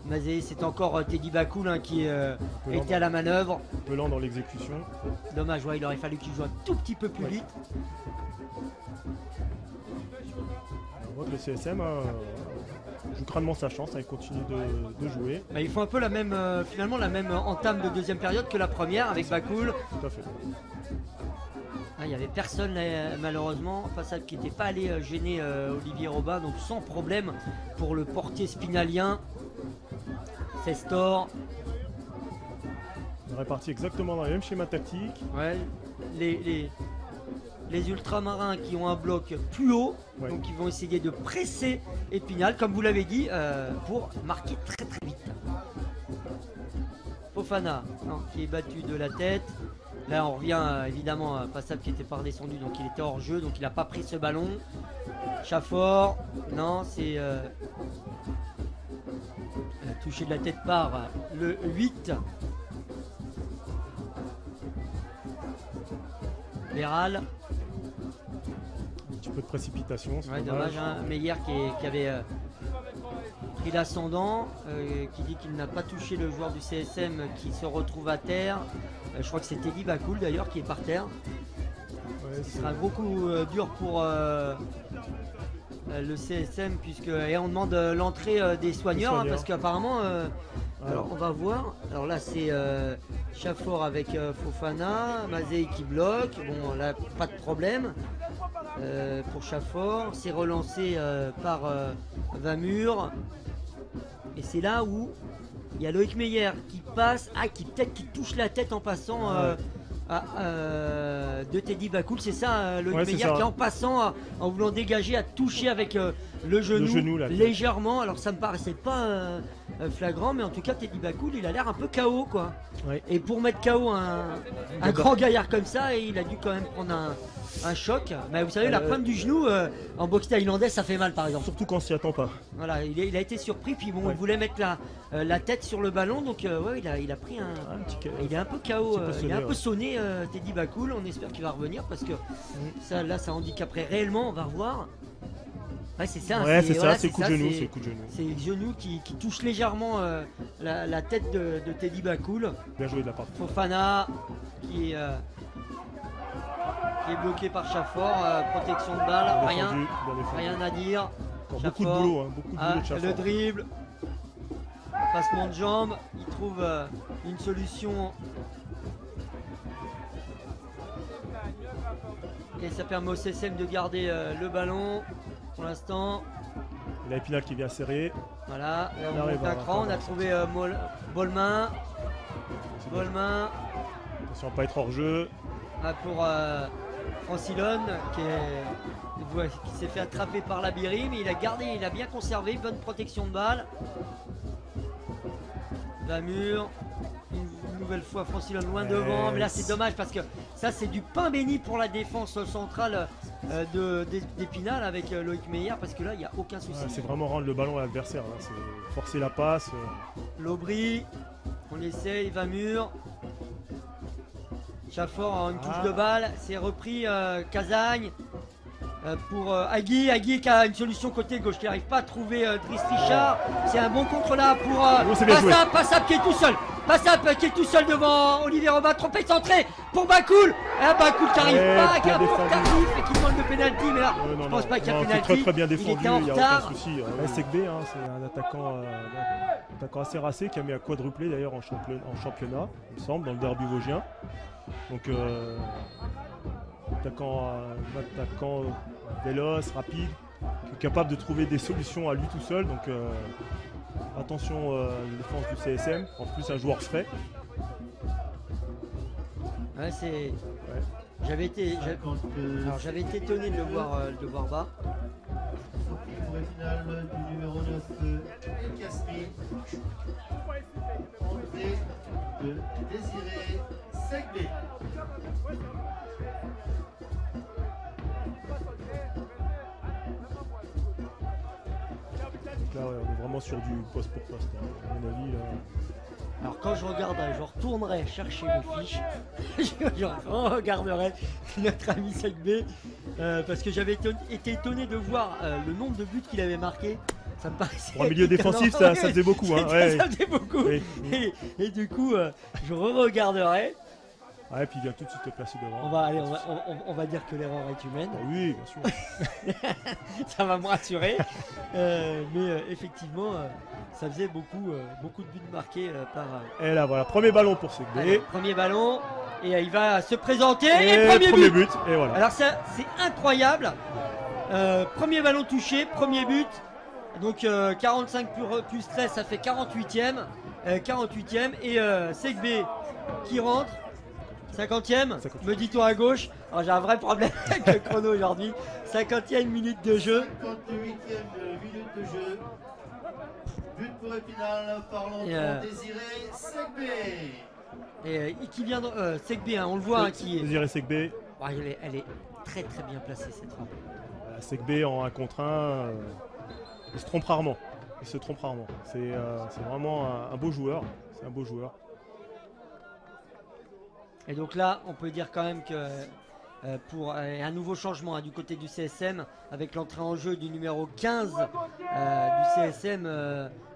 Mazé. C'est encore Teddy Bakoul qui était à la manœuvre. Un peu lent dans l'exécution. Dommage, il aurait fallu qu'il joue un tout petit peu plus vite. On voit que le CSM joue crânement sa chance, il continue de jouer. Il faut un peu finalement la même entame de deuxième période que la première avec Bakoul. Tout à fait. Il n'y avait personne malheureusement, Passap qui n'était pas allé gêner Olivier Robin, donc sans problème pour le portier spinalien. Sestor. On est réparti exactement dans le même schéma tactique. Ouais, les ultramarins qui ont un bloc plus haut, donc ils vont essayer de presser Épinal, comme vous l'avez dit, pour marquer très très vite. Fofana, qui est battu de la tête. Là on revient évidemment à Passap qui était pas redescendu, donc il était hors jeu, donc il n'a pas pris ce ballon. Chafford, non, c'est touché de la tête par le 8. Béral. Un petit peu de précipitation. Ouais, dommage, Meyer qui avait pris l'ascendant, qui dit qu'il n'a pas touché le joueur du CSM qui se retrouve à terre. Je crois que c'est Teddy Bakoul d'ailleurs qui est par terre. Ce sera un gros coup dur pour le CSM et on demande l'entrée des soigneurs, parce qu'apparemment alors on va voir. Alors là c'est Chafford avec Fofana, Mazé qui bloque. Bon là pas de problème pour Chafford. C'est relancé par Vamur. Et c'est là où il y a Loïc Meyer qui passe, qui touche la tête en passant de Teddy Bakoul. C'est ça Loïc Meyer qui en passant, en voulant dégager, a touché avec le genou légèrement. Alors ça me paraissait pas flagrant, mais en tout cas Teddy Bakoul il a l'air un peu KO quoi. Et pour mettre KO un grand gaillard comme ça, il a dû quand même prendre un choc. Mais vous savez la pointe du genou en boxe thaïlandais ça fait mal par exemple. Surtout quand on s'y attend pas. Voilà, il a été surpris, puis bon il voulait mettre la tête sur le ballon, donc il a pris il est un peu KO, il est un peu sonné Teddy Bakoul. On espère qu'il va revenir parce que ça handicaperait réellement, on va revoir. Ouais c'est ça, c'est coup de genou. C'est le genou qui touche légèrement la tête de Teddy Bakoul. Bien joué de la part. Fofana qui est bloqué par Chafford, protection de balle, rien à dire. Beaucoup de boulot, beaucoup de boulot de Chafford. Le dribble, passement de jambes, il trouve une solution. Et ça permet au CSM de garder le ballon pour l'instant. Il y a Épinal qui vient serrer. Voilà, on monte un cran, on a trouvé Bolma. Attention à pas être hors jeu. Pour Francilone qui s'est fait attraper par Labiri, mais il a bien conservé, bonne protection de balle. Vamur, une nouvelle fois Francilone loin devant, mais là c'est dommage parce que ça c'est du pain béni pour la défense centrale d'Épinal avec Loïc Meyer, parce que là il n'y a aucun souci. C'est vraiment rendre le ballon à l'adversaire, c'est forcer la passe. L'aubry, on essaye, Vamur. Chafford a une touche de balle, c'est repris Casagne pour Agui qui a une solution côté gauche, qui n'arrive pas à trouver Driss Richard. C'est un bon contre là pour Passap qui est tout seul. Passap qui est tout seul devant Olivier Robin, trompé centré pour Bakoul. Bakoul qui n'arrive pas, qui est un peu tardif et qui demande le pénalty, mais là je ne pense pas qu'il y a pénalty. Très bien défendu, il était en retard. Aucun souci. SECB, c'est un attaquant assez racé qui a mis à quadruplé d'ailleurs en championnat, il me semble, dans le derby vosgien. Donc attaquant véloce, rapide, qui est capable de trouver des solutions à lui tout seul. Donc attention à la défense du CSM, en plus un joueur frais. C'est J'avais été étonné de le voir bas. Pour la finale du numéro 9, El Kasmi. Entrée de Désiré Segbé. Là, ouais, on est vraiment sur du poste pour poste, hein. À mon avis. Là... Alors quand je regarderai, je retournerai chercher mes fiches, je regarderai notre ami Segbé, parce que j'avais été étonné de voir le nombre de buts qu'il avait marqué. Ça me paraissait... Pour un milieu défensif, ça faisait beaucoup. Hein. Ça faisait beaucoup. Oui. Et du coup, je re-regarderai. Ouais, et puis il vient tout de suite te placer devant. On va dire que l'erreur est humaine. Ah oui, bien sûr. Ça va me rassurer. Mais effectivement, ça faisait beaucoup de buts marqués par... Et là, voilà, premier ballon pour Segbé. Allez, premier ballon. Et il va se présenter. Et premier but. Et voilà. Alors ça, c'est incroyable. Premier ballon touché, premier but. Donc 45 plus 13, ça fait 48e. 48e. Et Segbé qui rentre. 50e, me dit-on à gauche. Alors j'ai un vrai problème avec le chrono aujourd'hui. 50e minute de jeu. 58e minute de jeu. But pour Épinal par l'entrant Désiré Segbé. Et qui vient de Segbé, hein, on le voit, hein, qui est... Désiré Segbé. Elle est très très bien placée cette frappe. Segbé en 1 contre 1, il se trompe rarement. C'est vraiment un beau joueur. C'est un beau joueur. Et donc là, on peut dire quand même que pour un nouveau changement du côté du CSM, avec l'entrée en jeu du numéro 15 du CSM,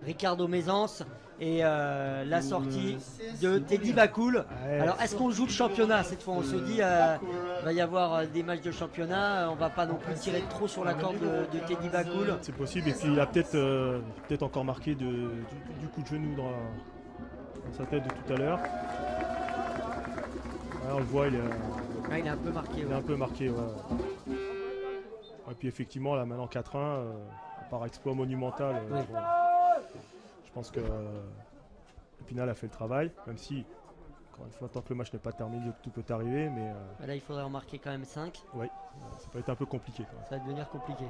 Ricardo Mézance, et la sortie de Teddy Bakoul. Alors, est-ce qu'on joue le championnat cette fois? On se dit, il va y avoir des matchs de championnat, on va pas non plus tirer trop sur la corde de Teddy Bakoul. C'est possible, et puis il a peut-être encore marqué du coup de genou dans sa tête de tout à l'heure. On le voit, il est un peu marqué. Il est un peu marqué, ouais. Et puis effectivement, là maintenant 4-1, par exploit monumental, oui. Bon, je pense que Épinal a fait le travail, même si, encore une fois, tant que le match n'est pas terminé, tout peut arriver. Mais là, il faudrait en marquer quand même 5. Oui, ça peut être un peu compliqué. Ça va devenir compliqué.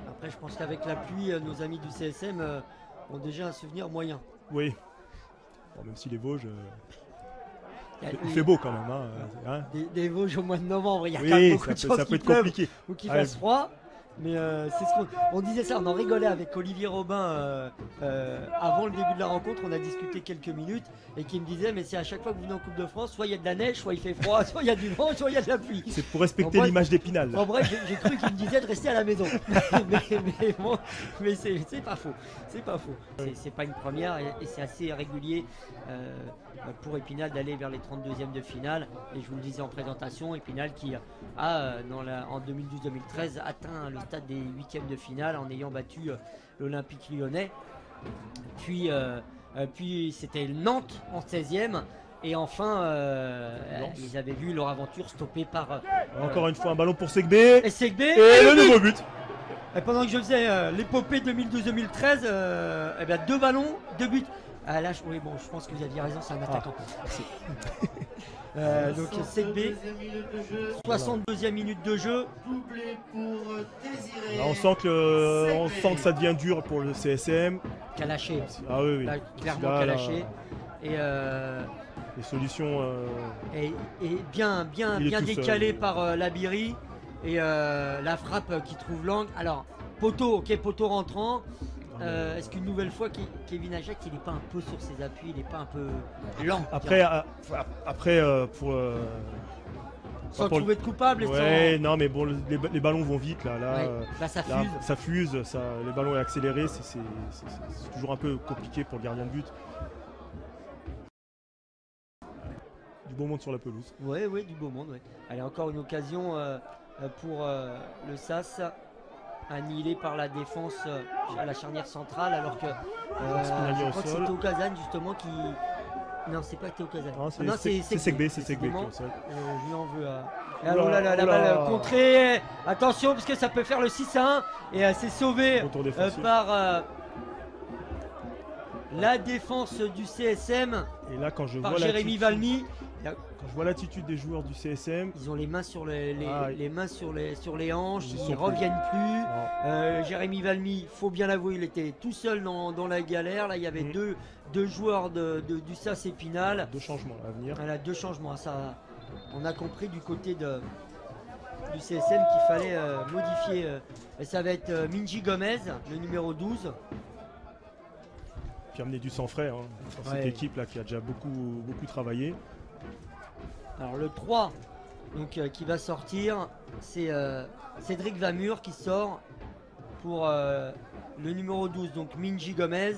Après, je pense qu'avec la pluie, nos amis du CSM ont déjà un souvenir moyen. Oui, bon, même si les Vosges... il fait beau quand même. Hein. Des Vosges au mois de novembre, il y a oui, quand même beaucoup de choses ça peut qui être compliqué. Ou qu'il fasse froid. Mais c'est ce qu'on disait ça, on en rigolait avec Olivier Robin avant le début de la rencontre, on a discuté quelques minutes et qui me disait mais c'est à chaque fois que vous venez en Coupe de France, soit il y a de la neige, soit il fait froid, soit il y a du vent, soit il y a de la pluie. C'est pour respecter l'image d'Épinal. En vrai, j'ai cru qu'il me disait de rester à la maison. mais c'est pas faux. C'est pas faux. C'est pas une première et c'est assez régulier pour Épinal d'aller vers les 32e de finale. Et je vous le disais en présentation, Épinal qui a en 2012-2013 atteint le stade des 8e de finale en ayant battu l'Olympique Lyonnais. Puis c'était Nantes en 16e. Et enfin, ils avaient vu leur aventure stoppée par... encore une fois, un ballon pour Segbé. Et Segbé. Et le nouveau but. Et pendant que je faisais l'épopée 2012-2013, 2 ballons, 2 buts. Là, oui, bon, je pense que vous aviez raison, c'est un attaquant. Donc Segbé, 62e minute de jeu. Là, on sent que ça devient dur pour le CSM. Qui a lâché. Ah oui. Là, clairement qui a lâché. Et les solutions. Et bien décalé par Labiri. Et la frappe qui trouve l'angle. Alors, poteau rentrant. Est-ce qu'une nouvelle fois, Kevin Ajax, il n'est pas un peu sur ses appuis, il n'est pas un peu lent? Après pour... sans trouver de coupable. Ouais, non, mais bon, les ballons vont vite là. Là, ça fuse. Ça fuse, les ballons est accéléré, c'est toujours un peu compliqué pour le gardien de but. Du beau monde sur la pelouse. Oui, du beau monde. Ouais. Allez, encore une occasion pour le SAS. Annihilé par la défense à la charnière centrale, alors que je crois que c'est Théo Kazan justement qui... Non, c'est pas Théo Kazan. Non, c'est Segbé. Je lui en veux à... Alors là, la balle contrée. Attention, parce que ça peut faire le 6-1. Et c'est sauvé par la défense du CSM. Et là, quand je par vois Jérémy Valmy. Quand je vois l'attitude des joueurs du CSM, ils ont les mains sur les mains sur les hanches, ils ne sont reviennent plus. Jérémy Valmy, faut bien l'avouer, il était tout seul dans la galère. Là, il y avait deux joueurs du SAS Épinal. 2 changements à venir. Voilà, 2 changements. Ça, on a compris du côté du CSM qu'il fallait modifier. Et ça va être Minji Gomez, le numéro 12. Puis amener du sang frais dans cette équipe là qui a déjà beaucoup travaillé. Alors le 3 donc, qui va sortir, c'est Cédric Vamur qui sort pour le numéro 12, donc Minji Gomez.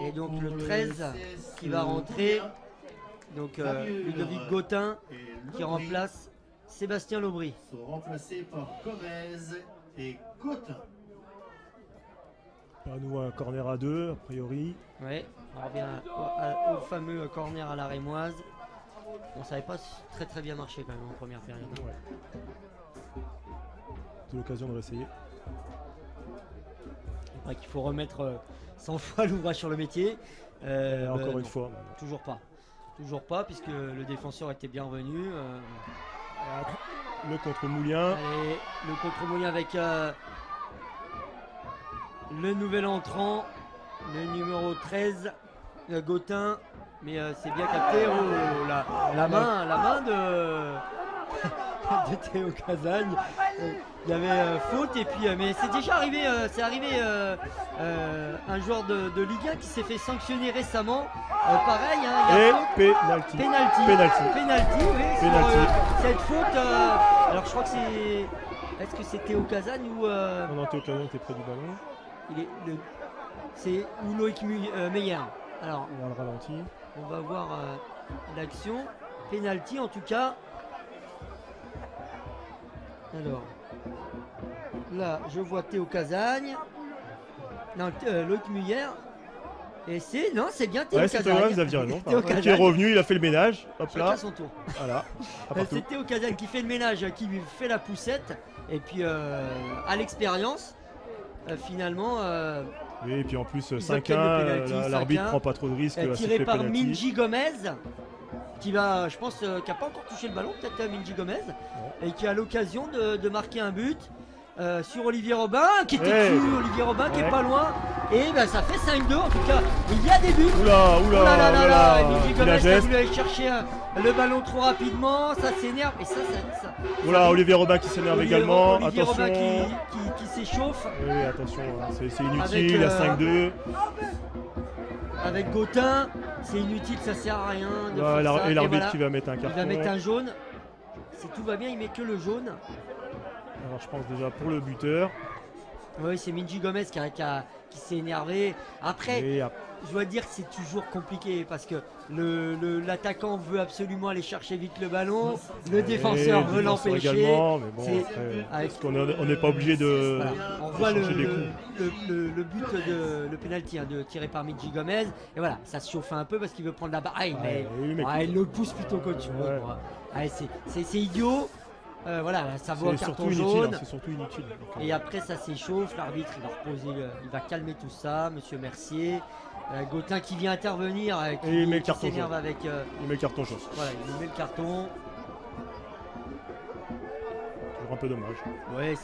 Et donc le 13 qui va rentrer, donc Ludovic Gautin qui remplace Sébastien Lobry. Sont remplacés par Gomez et Gautin. À nous un corner à 2 a priori. Ouais, on revient au fameux corner à la Rémoise. On savait pas très bien marcher quand même en première période. Ouais. C'est l'occasion de réessayer. Il faut remettre 100 fois l'ouvrage sur le métier. Encore une fois. Toujours pas, puisque le défenseur était bien revenu. Le contre Moulien. Allez, le contre Moulien avec le nouvel entrant, le numéro 13, Gautin. Mais c'est bien capté. Oh, la main de Théo Casagne. Il y avait faute et puis mais c'est déjà arrivé, un joueur de Ligue 1 qui s'est fait sanctionner récemment. Pareil, il y a penalty. Penalty, oui, sur cette faute. Alors je crois que c'est. Est-ce que c'est Théo Casagne ou Non, Théo Casagne était près du ballon. C'est Loïc Meyer. Alors on va le ralenti. On va voir l'action. Penalty en tout cas. Alors, là, je vois Théo Casagne. Non, Loïc Muyer. Et c'est bien Théo Casagne. Vous avez raison. Qui est revenu, il a fait le ménage. Hop là. À son tour. Voilà. C'est Théo Casagne qui fait le ménage, qui fait la poussette. Et puis, à l'expérience, finalement. Oui, et puis en plus, 5-1, l'arbitre prend pas trop de risques. Tiré par Minji Gomez. Qui va, je pense, qui n'a pas encore touché le ballon, peut-être Minji Gomez, et qui a l'occasion de marquer un but sur Olivier Robin, qui était dessus, Olivier Robin qui est pas loin, et ça fait 5-2 en tout cas. Il y a des buts. Oula, Minji Gomez a voulu aller chercher le ballon trop rapidement, ça s'énerve, et ça. Oula, Olivier Robin qui s'énerve également. Olivier attention. Robin qui s'échauffe. Oui, attention, c'est inutile, il y a 5-2. Avec Gautin, c'est inutile, ça sert à rien. Et l'arbitre qui va mettre un carton. Il va mettre un jaune. Si tout va bien, il met que le jaune. Alors je pense déjà pour le buteur. Oui, c'est Minji Gomez qui s'est énervé. Après, je dois dire que c'est toujours compliqué parce que l'attaquant veut absolument aller chercher vite le ballon. Le défenseur veut l'empêcher. Mais bon, parce qu'on n'est pas obligé de. Voilà. On voit le but le penalty de tiré par Minji Gomez. Et voilà, ça se chauffe un peu parce qu'il veut prendre la balle. Il le pousse plutôt qu'autre chose. C'est idiot. Voilà, ça vaut un carton jaune. C'est surtout inutile. Et après ça s'échauffe, l'arbitre il va reposer, il va calmer tout ça, monsieur Mercier. Gautin qui vient intervenir, qui s'énerve avec. Il met le carton jaune. Voilà, il met le carton. Toujours un peu dommage. Ouais,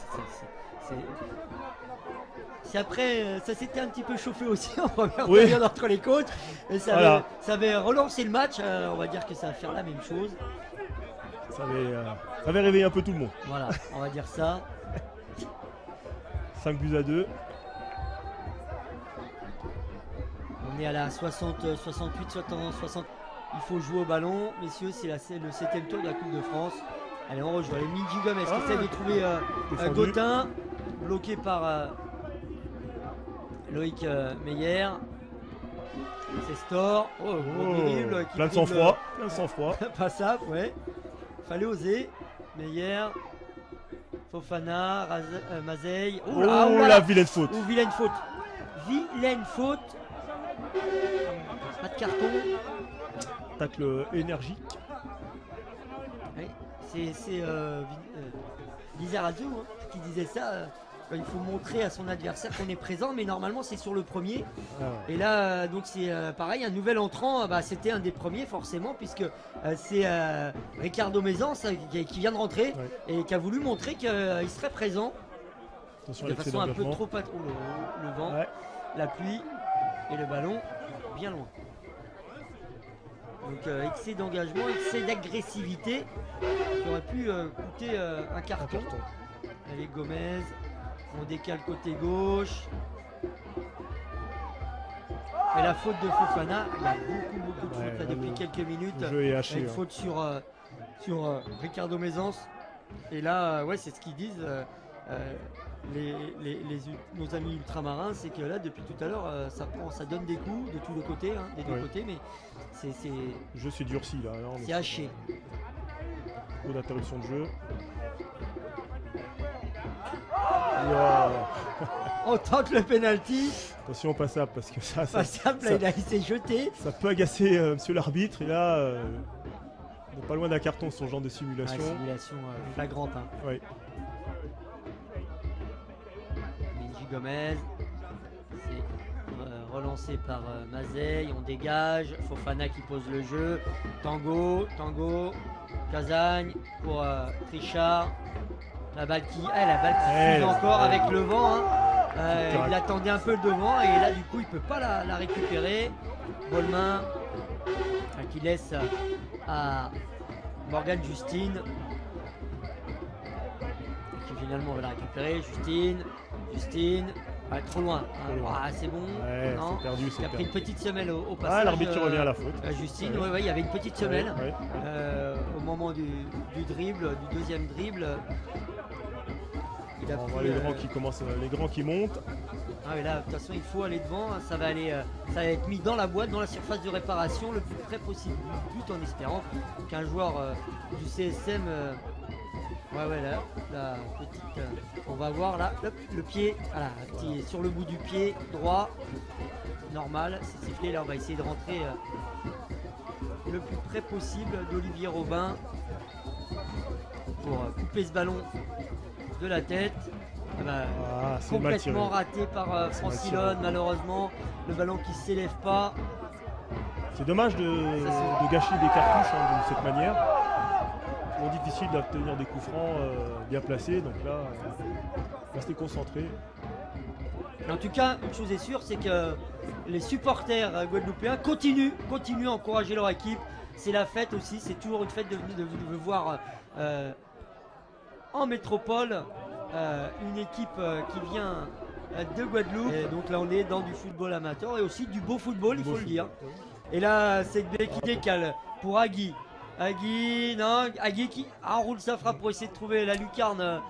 c'est après, ça s'était un petit peu chauffé aussi en première période entre les coachs. Et ça avait relancé le match. On va dire que ça va faire la même chose. Ça avait réveillé un peu tout le monde. Voilà, on va dire ça. 5-2. On est à la 68, 60. Il faut jouer au ballon. Messieurs, c'est le 7e tour de la Coupe de France. Allez, on rejoue. Allez, Minji Gomez qui essaie de trouver Gautin. Bloqué par Loïc Meyer. C'est Store. Plein de sang-froid. Pas ça, ouais. Fallait oser. Meyer, Fofana, Mazey. La vilaine faute. Vilaine faute. Pas de carton. Tacle énergique. Oui, c'est Lizarazu qui disait ça. il faut montrer à son adversaire qu'on est présent, mais normalement c'est sur le premier. Ah ouais. Et là, donc c'est pareil, un nouvel entrant, c'était un des premiers forcément, puisque c'est Ricardo Mézance qui vient de rentrer et qui a voulu montrer qu'il serait présent. Attention De façon un peu trop le vent, la pluie et le ballon bien loin. Donc excès d'engagement, excès d'agressivité qui aurait pu coûter un carton. Allez Gomez, on décale côté gauche. Et la faute de Fofana, il y a beaucoup de fautes là, depuis quelques minutes. Le jeu est haché, une faute sur Ricardo Mézance. Et là, c'est ce qu'ils disent. Nos amis ultramarins, c'est que là depuis tout à l'heure ça donne des coups de tous les côtés, des deux côtés, mais c'est le jeu s'est durci là. C'est haché. Beaucoup d'interruption de jeu. On tente le penalty. Attention passable parce que ça il s'est jeté. Ça peut agacer monsieur l'arbitre et là on n'est pas loin d'un carton sur ce genre de simulation. Simulation flagrante. Oui. Gomez, c'est relancé par Mazeille, on dégage, Fofana qui pose le jeu, Tango, Casagne pour Trichard, la balle qui fuse encore avec le vent, il attendait un peu le devant et là du coup il peut pas la récupérer. Bolmain qui laisse à Morgan Justine qui finalement va la récupérer. Justine, trop loin. C'est bon. C'est perdu, il a pris une petite semelle au passage. L'arbitre qui revient à la faute. Justine, il y avait une petite semelle au moment du dribble, du deuxième dribble. On voit les grands qui montent. Mais là, de toute façon, il faut aller devant. Ça va être mis dans la boîte, dans la surface de réparation, le plus près possible du but, en espérant qu'un joueur du CSM. La petite. On va voir là, le pied, qui est sur le bout du pied droit, normal, c'est sifflé. Là, on va essayer de rentrer le plus près possible d'Olivier Robin pour couper ce ballon de la tête. Complètement raté par Francilone, malheureusement. Le ballon qui ne s'élève pas. C'est dommage de gâcher des cartouches de cette manière. C'est difficile d'obtenir des coups francs bien placés, donc là, rester concentré. En tout cas, une chose est sûre, c'est que les supporters guadeloupéens continuent à encourager leur équipe. C'est la fête aussi, c'est toujours une fête de voir en métropole une équipe qui vient de Guadeloupe. Et donc là, on est dans du football amateur et aussi du beau football, il faut le dire. Et là, c'est qui décale pour Agui. Agui qui enroule sa frappe pour essayer de trouver la lucarne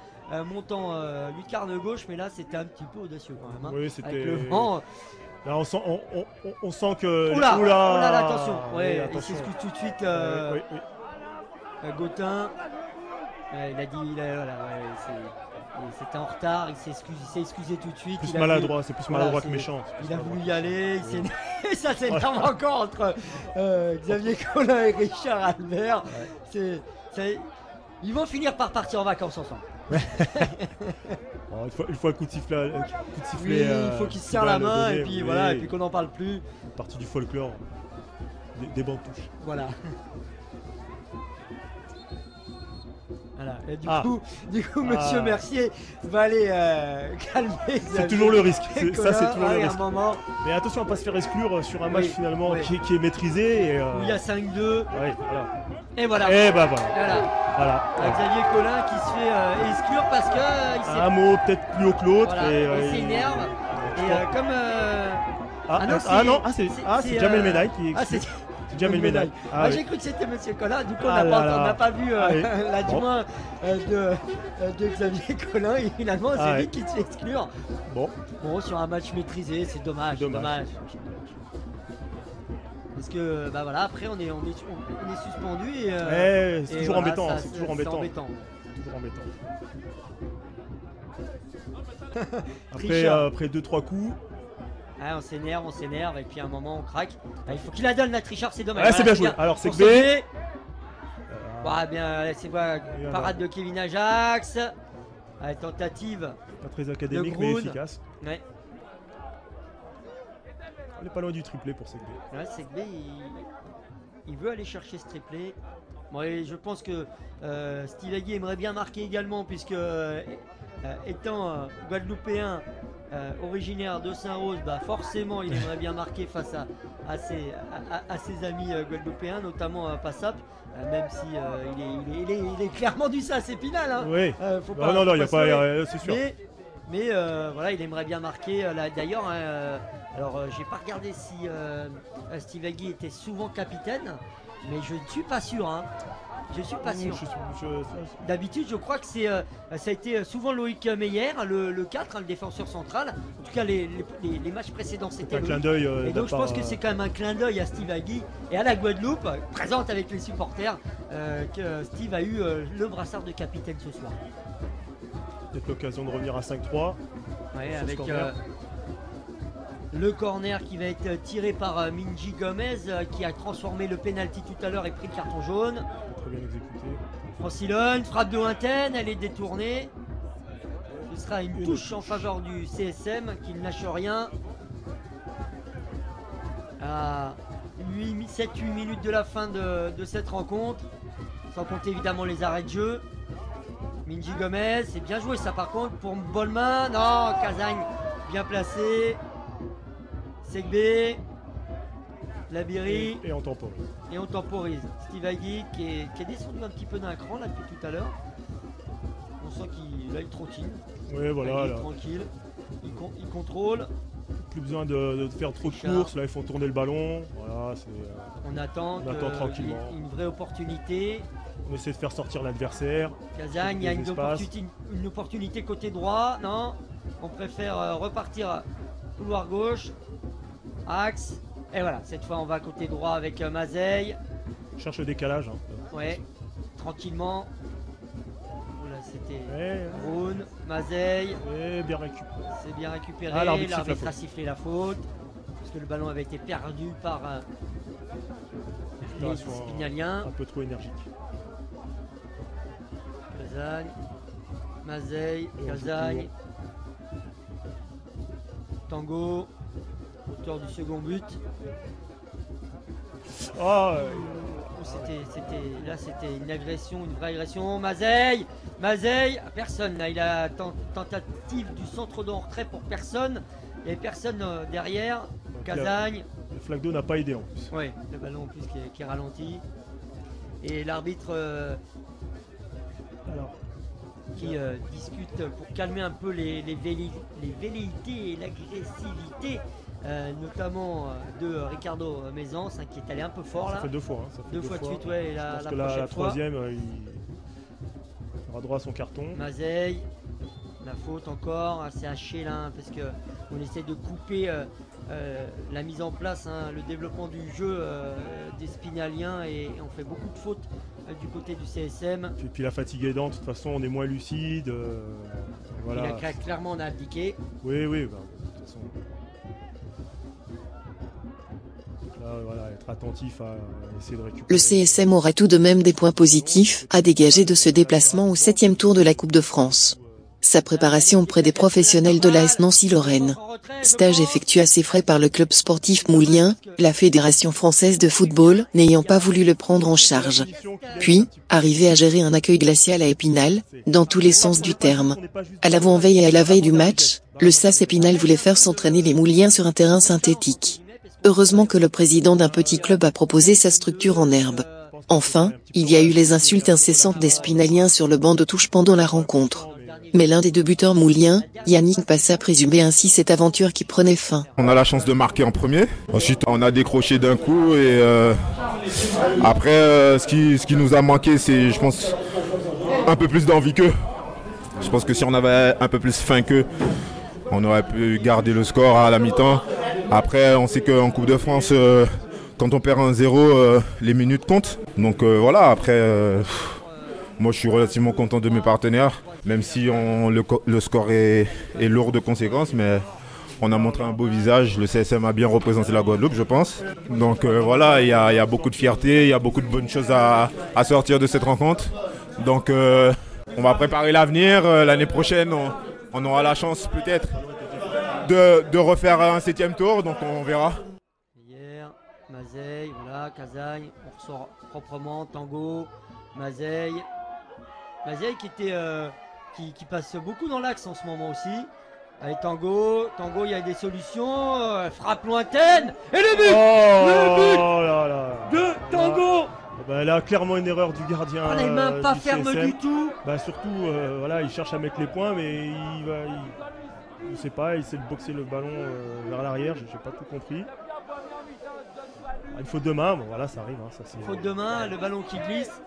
montant lucarne gauche, mais là c'était un petit peu audacieux quand même. Oui, c'était. Avec le vent. Là on sent que. Oula, attention. Il s'excuse tout de suite. Gauthin. Il a dit, c'était en retard, il s'est excusé tout de suite. C'est plus maladroit que méchant. Il a voulu y aller, ça s'énerve encore entre Xavier Collin et Richard Albert. Ils vont finir par partir en vacances ensemble. Il faut un coup de sifflet. Il faut qu'ils se serrent la main et puis voilà, et puis qu'on n'en parle plus. Partie du folklore, des bancs de touche. Voilà. Et du coup, monsieur Mercier va aller calmer. C'est toujours le risque. Ça, c'est toujours le risque. Moment. Mais attention à ne pas se faire exclure sur un match finalement qui est maîtrisé. Et, où il y a 5-2. Et voilà. Voilà. Xavier Collin qui se fait exclure parce que. Un mot peut-être plus haut que l'autre. Il s'énerve. Et comme. C'est Jamel Médaille qui est. Jamel Médaille. J'ai cru que c'était monsieur Collin, du coup on n'a pas vu l'adjoint de Xavier Collin et finalement c'est lui qui se fait exclure. Bon, sur un match maîtrisé, c'est dommage. Parce que après on est suspendu et c'est toujours embêtant. C'est toujours embêtant. Après 2-3 coups. On s'énerve et puis à un moment on craque. Il faut qu'il la donne la Trichard, c'est dommage. C'est bien joué. Alors c'est B. C'est parade de Kevin Ajax. tentative. Pas très académique mais efficace. Ouais. On n'est pas loin du triplé pour Segbé. Ouais, Segbé, il veut aller chercher ce triplé. Bon, et je pense que Steve Agui aimerait bien marquer également, puisque étant guadeloupéen, originaire de Saint-Rose, bah forcément il aimerait bien marquer face à ses amis guadeloupéens, notamment Passap, même si il est clairement du SAS Épinal. Hein. Oui. Faut pas, non, il n'y a pas, c'est sûr. Mais voilà, il aimerait bien marquer. D'ailleurs, alors j'ai pas regardé si Steve Agui était souvent capitaine, mais je ne suis pas sûr. Hein. Je suis pas sûr. D'habitude, je crois que ça a été souvent Loïc Meyer, le 4, hein, le défenseur central. En tout cas, les matchs précédents, c'était un clin d'œil. Et donc, je pense que c'est quand même un clin d'œil à Steve Agui et à la Guadeloupe, présente avec les supporters, que Steve a eu le brassard de capitaine ce soir. Peut-être l'occasion de revenir à 5-3. Ouais, avec le corner qui va être tiré par Minji Gomez, qui a transformé le penalty tout à l'heure et pris le carton jaune. Très bien exécuté. Francilon, frappe de lointaine, elle est détournée. Ce sera une touche en faveur du CSM qui ne lâche rien. À 7-8 minutes de la fin de cette rencontre, sans compter évidemment les arrêts de jeu. Minji Gomez, c'est bien joué ça par contre pour Bolman. Non, Kazagne bien placé. Segbé, Labiri. Et on temporise. Et on temporise. Steve Agui qui est descendu un petit peu d'un cran là depuis tout à l'heure. On sent qu'il trottine. Oui, voilà. Il est tranquille. Il contrôle. Plus besoin de faire trop de courses. Là, ils font tourner le ballon. Voilà, on attend tranquillement. Une vraie opportunité. On essaie de faire sortir l'adversaire. Kazagne, il y a une opportunité côté droit. Non, on préfère repartir couloir gauche. Axe. Et voilà, cette fois on va côté droit avec Mazeille. Cherche le décalage. Hein. Ouais, tranquillement. Là c'était Brown, Mazeille. Et bien récupéré. C'est bien récupéré. L'arbitre a sifflé la faute. Parce que le ballon avait été perdu par les Spinaliens. Un peu trop énergique. Kazagne, Mazeille, Kazagne. Tango. Auteur du second but. C'était une agression, une vraie agression. Mazeille, personne là. Il a tentative du centre de retrait pour personne. Il n'y avait personne derrière. Kazagne. Le flaque d'eau n'a pas aidé en plus. Oui, le ballon en plus qui est ralenti. Et l'arbitre qui discute pour calmer un peu les velléités et l'agressivité. Notamment de Ricardo Mézance, qui est allé un peu fort là. Ça fait deux fois. Deux fois de suite, ouais. Et la troisième, il aura droit à son carton. Mazeille, la faute encore, assez haché là, parce que on essaie de couper la mise en place, hein, le développement du jeu des Spinaliens, et on fait beaucoup de fautes du côté du CSM. Et puis la fatigue aidant, de toute façon, on est moins lucide. Voilà. Clairement, on a abdiqué. Oui, de toute façon. Voilà, être attentif à essayer de récupérer. Le CSM aura tout de même des points positifs à dégager de ce déplacement au 7e tour de la Coupe de France. Sa préparation auprès des professionnels de l'AS Nancy-Lorraine. Stage effectué à ses frais par le club sportif moulien, la Fédération française de football n'ayant pas voulu le prendre en charge. Puis, arrivé à gérer un accueil glacial à Épinal, dans tous les sens du terme. À l'avant-veille et à la veille du match, le SAS Épinal voulait faire s'entraîner les Mouliens sur un terrain synthétique. Heureusement que le président d'un petit club a proposé sa structure en herbe. Enfin, il y a eu les insultes incessantes des Spinaliens sur le banc de touche pendant la rencontre. Mais l'un des deux buteurs mouliens, Yannick Passa, présumait ainsi cette aventure qui prenait fin. On a la chance de marquer en premier. Ensuite, on a décroché d'un coup et après, ce qui nous a manqué, c'est, je pense, un peu plus d'envie qu'eux. Je pense que si on avait un peu plus faim qu'eux, on aurait pu garder le score à la mi-temps. Après, on sait qu'en Coupe de France, quand on perd 1-0, les minutes comptent. Donc voilà, après, moi je suis relativement content de mes partenaires, même si le score est lourd de conséquences, mais on a montré un beau visage. Le CSM a bien représenté la Guadeloupe, je pense. Donc voilà, il y a beaucoup de fierté, il y a beaucoup de bonnes choses à sortir de cette rencontre. Donc on va préparer l'avenir. L'année prochaine, on aura la chance peut-être de refaire un 7e tour, donc on verra. Hier, Mazeille, voilà, Kazagne, on ressort proprement, Tango, Mazeille. Mazeille qui était qui passe beaucoup dans l'axe en ce moment aussi. Allez, Tango, il y a des solutions, frappe lointaine, et le but, de Tango. Bah, là, clairement une erreur du gardien. On n'est même pas ferme du tout. Bah, surtout, voilà, il cherche à mettre les points, mais je sais pas, il essaie de boxer le ballon vers l'arrière, je n'ai pas tout compris. Une faute de main, bon voilà, ça arrive. Hein, faute de main, le ballon qui glisse.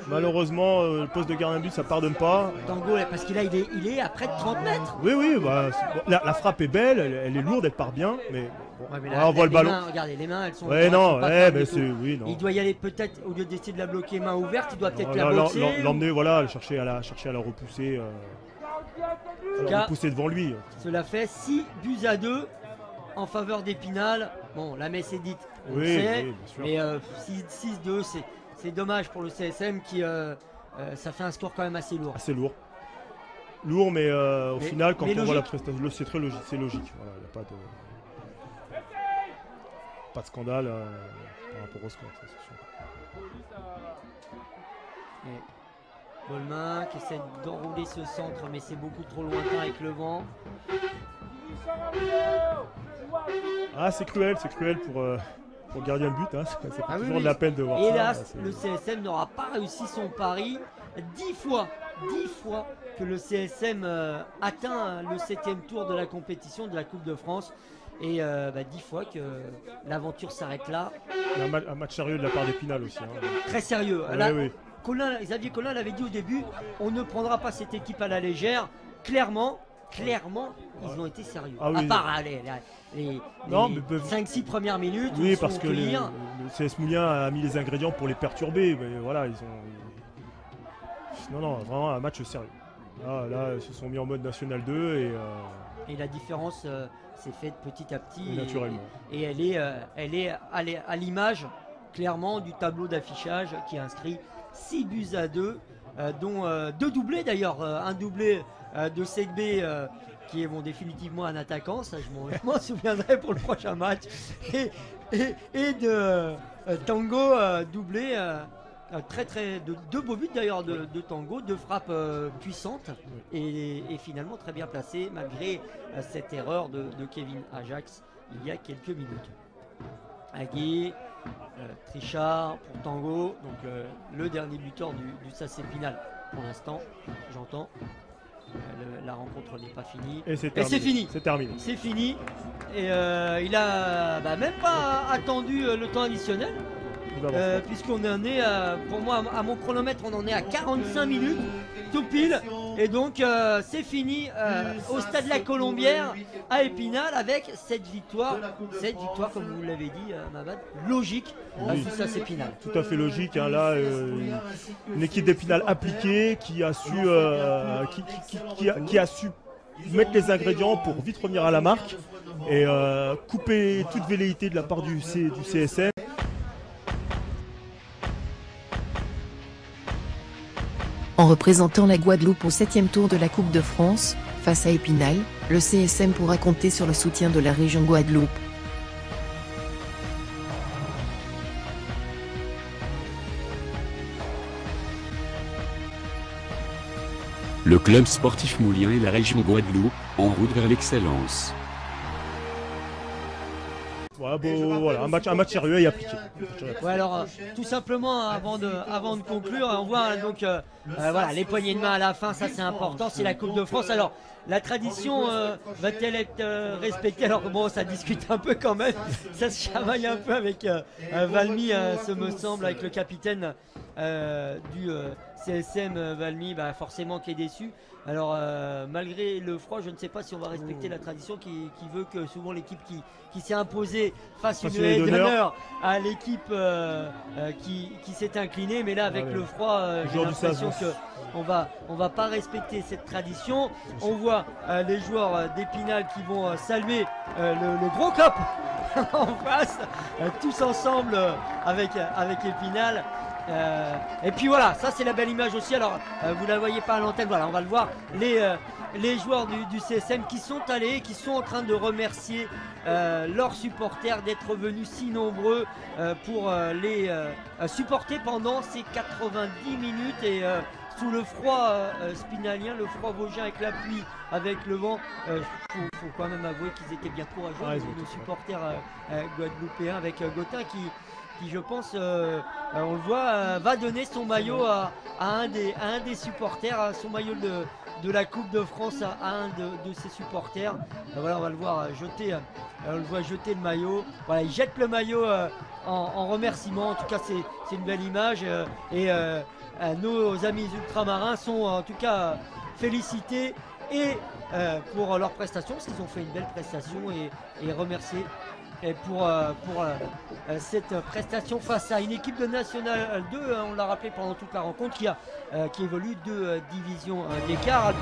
Malheureusement, le poste de gardien de but, ça pardonne pas. Tango, parce qu'il il est à près de 30 mètres. Oui, bah, la frappe est belle, elle est lourde, elle part bien, mais bon, ouais, mais là, on voit le ballon. Mains, regardez, les mains, elles sont. Ouais, non, mais oui, non. Il doit y aller peut-être, au lieu d'essayer de la bloquer main ouverte, il doit peut-être la boxer. L'emmener, voilà, chercher à la repousser. Repousser devant lui. Cela fait 6-2 en faveur d'Épinal. Bon, la messe est dite, on le sait, bien sûr. mais 6-2, c'est dommage pour le CSM qui ça fait un score quand même assez lourd. Assez lourd. Lourd, mais au final, quand on voit la prestation, c'est très logique. C'est logique. Voilà, il n'y a pas de scandale par rapport au score, ça, c'est sûr. Bolmain qui essaie d'enrouler ce centre, mais c'est beaucoup trop lointain avec le vent. Ah, c'est cruel pour le gardien de but. Hein. C'est toujours de la peine de voir ça. Hélas, le CSM n'aura pas réussi son pari. 10 fois que le CSM atteint le 7e tour de la compétition de la Coupe de France. Et 10 fois que l'aventure s'arrête là. Un match sérieux de la part d'Épinal aussi. Hein. Très sérieux. Ouais, là, oui. Xavier Collin l'avait dit au début, on ne prendra pas cette équipe à la légère. Clairement, ils ont été sérieux. Ah, oui, à part les 5-6 premières minutes. Oui, parce que le CS Moulins a mis les ingrédients pour les perturber. Mais voilà, Non, vraiment un match sérieux. Là, ils se sont mis en mode National 2 et la différence s'est faite petit à petit. Naturellement. Et elle est à l'image, clairement, du tableau d'affichage qui inscrit 6-2, dont 2 doublés d'ailleurs. Un doublé de Segbé qui est définitivement un attaquant, ça je m'en souviendrai pour le prochain match. Et de Tango doublé. De 2 beaux buts d'ailleurs de Tango, 2 frappes puissantes et finalement très bien placées malgré cette erreur de Kevin Ajax il y a quelques minutes. Agui, Trichard pour Tango, donc le dernier buteur du SAS Épinal pour l'instant, j'entends. La rencontre n'est pas finie. Et c'est fini. C'est terminé. C'est fini. Et il a même pas attendu le temps additionnel. Puisqu'on en est, pour moi, à mon chronomètre, on en est à 45 minutes, tout pile. Et donc, c'est fini au stade de la Colombière à Épinal avec cette victoire, comme vous l'avez dit, Mabad, logique du SAS Épinal. Tout à fait logique. Hein, là, une équipe d'Épinal appliquée qui a su, qui a su mettre les ingrédients pour vite revenir à la marque et couper toute velléité de la part du CSM. En représentant la Guadeloupe au 7e tour de la Coupe de France, face à Épinal, le CSM pourra compter sur le soutien de la région Guadeloupe. Le club sportif moulien et la région Guadeloupe, en route vers l'excellence. Voilà, un match sérieux et appliqué. Ouais, alors tout simplement avant de conclure, on voit donc voilà, les poignées de main à la fin, ça c'est important, c'est la Coupe de France. Alors la tradition va-t-elle être respectée? Alors bon, ça discute un peu quand même, ça se chamaille un peu avec Valmy, ce me semble, avec le capitaine du CSM Valmy, forcément qui est déçu. Alors malgré le froid, je ne sais pas si on va respecter la tradition qui veut que souvent l'équipe qui s'est imposée fasse une haie d'honneur à l'équipe qui s'est inclinée, mais là avec le froid, j'ai l'impression qu'on va pas respecter cette tradition. On voit les joueurs d'Épinal qui vont saluer le gros cop en face, tous ensemble avec Épinal. Et puis voilà, ça c'est la belle image aussi. Alors vous la voyez pas à l'antenne, voilà, on va le voir. Les joueurs du CSM qui sont allés, qui sont en train de remercier leurs supporters d'être venus si nombreux pour les supporter pendant ces 90 minutes et sous le froid spinalien, le froid vosgien avec la pluie, avec le vent. Faut quand même avouer qu'ils étaient bien courageux, nos supporters guadeloupéens, avec Gautin qui je pense, on le voit, va donner son maillot à un des supporters, son maillot de la Coupe de France à un de ses supporters. Voilà, on va le voir jeter, on le voit jeter le maillot. Voilà, il jette le maillot en remerciement. En tout cas, c'est une belle image et nos amis ultramarins sont en tout cas félicités et pour leur prestation, parce qu'ils ont fait une belle prestation et remerciés. Et pour cette prestation face à une équipe de National 2, on l'a rappelé pendant toute la rencontre, qui évolue 2 divisions d'écart.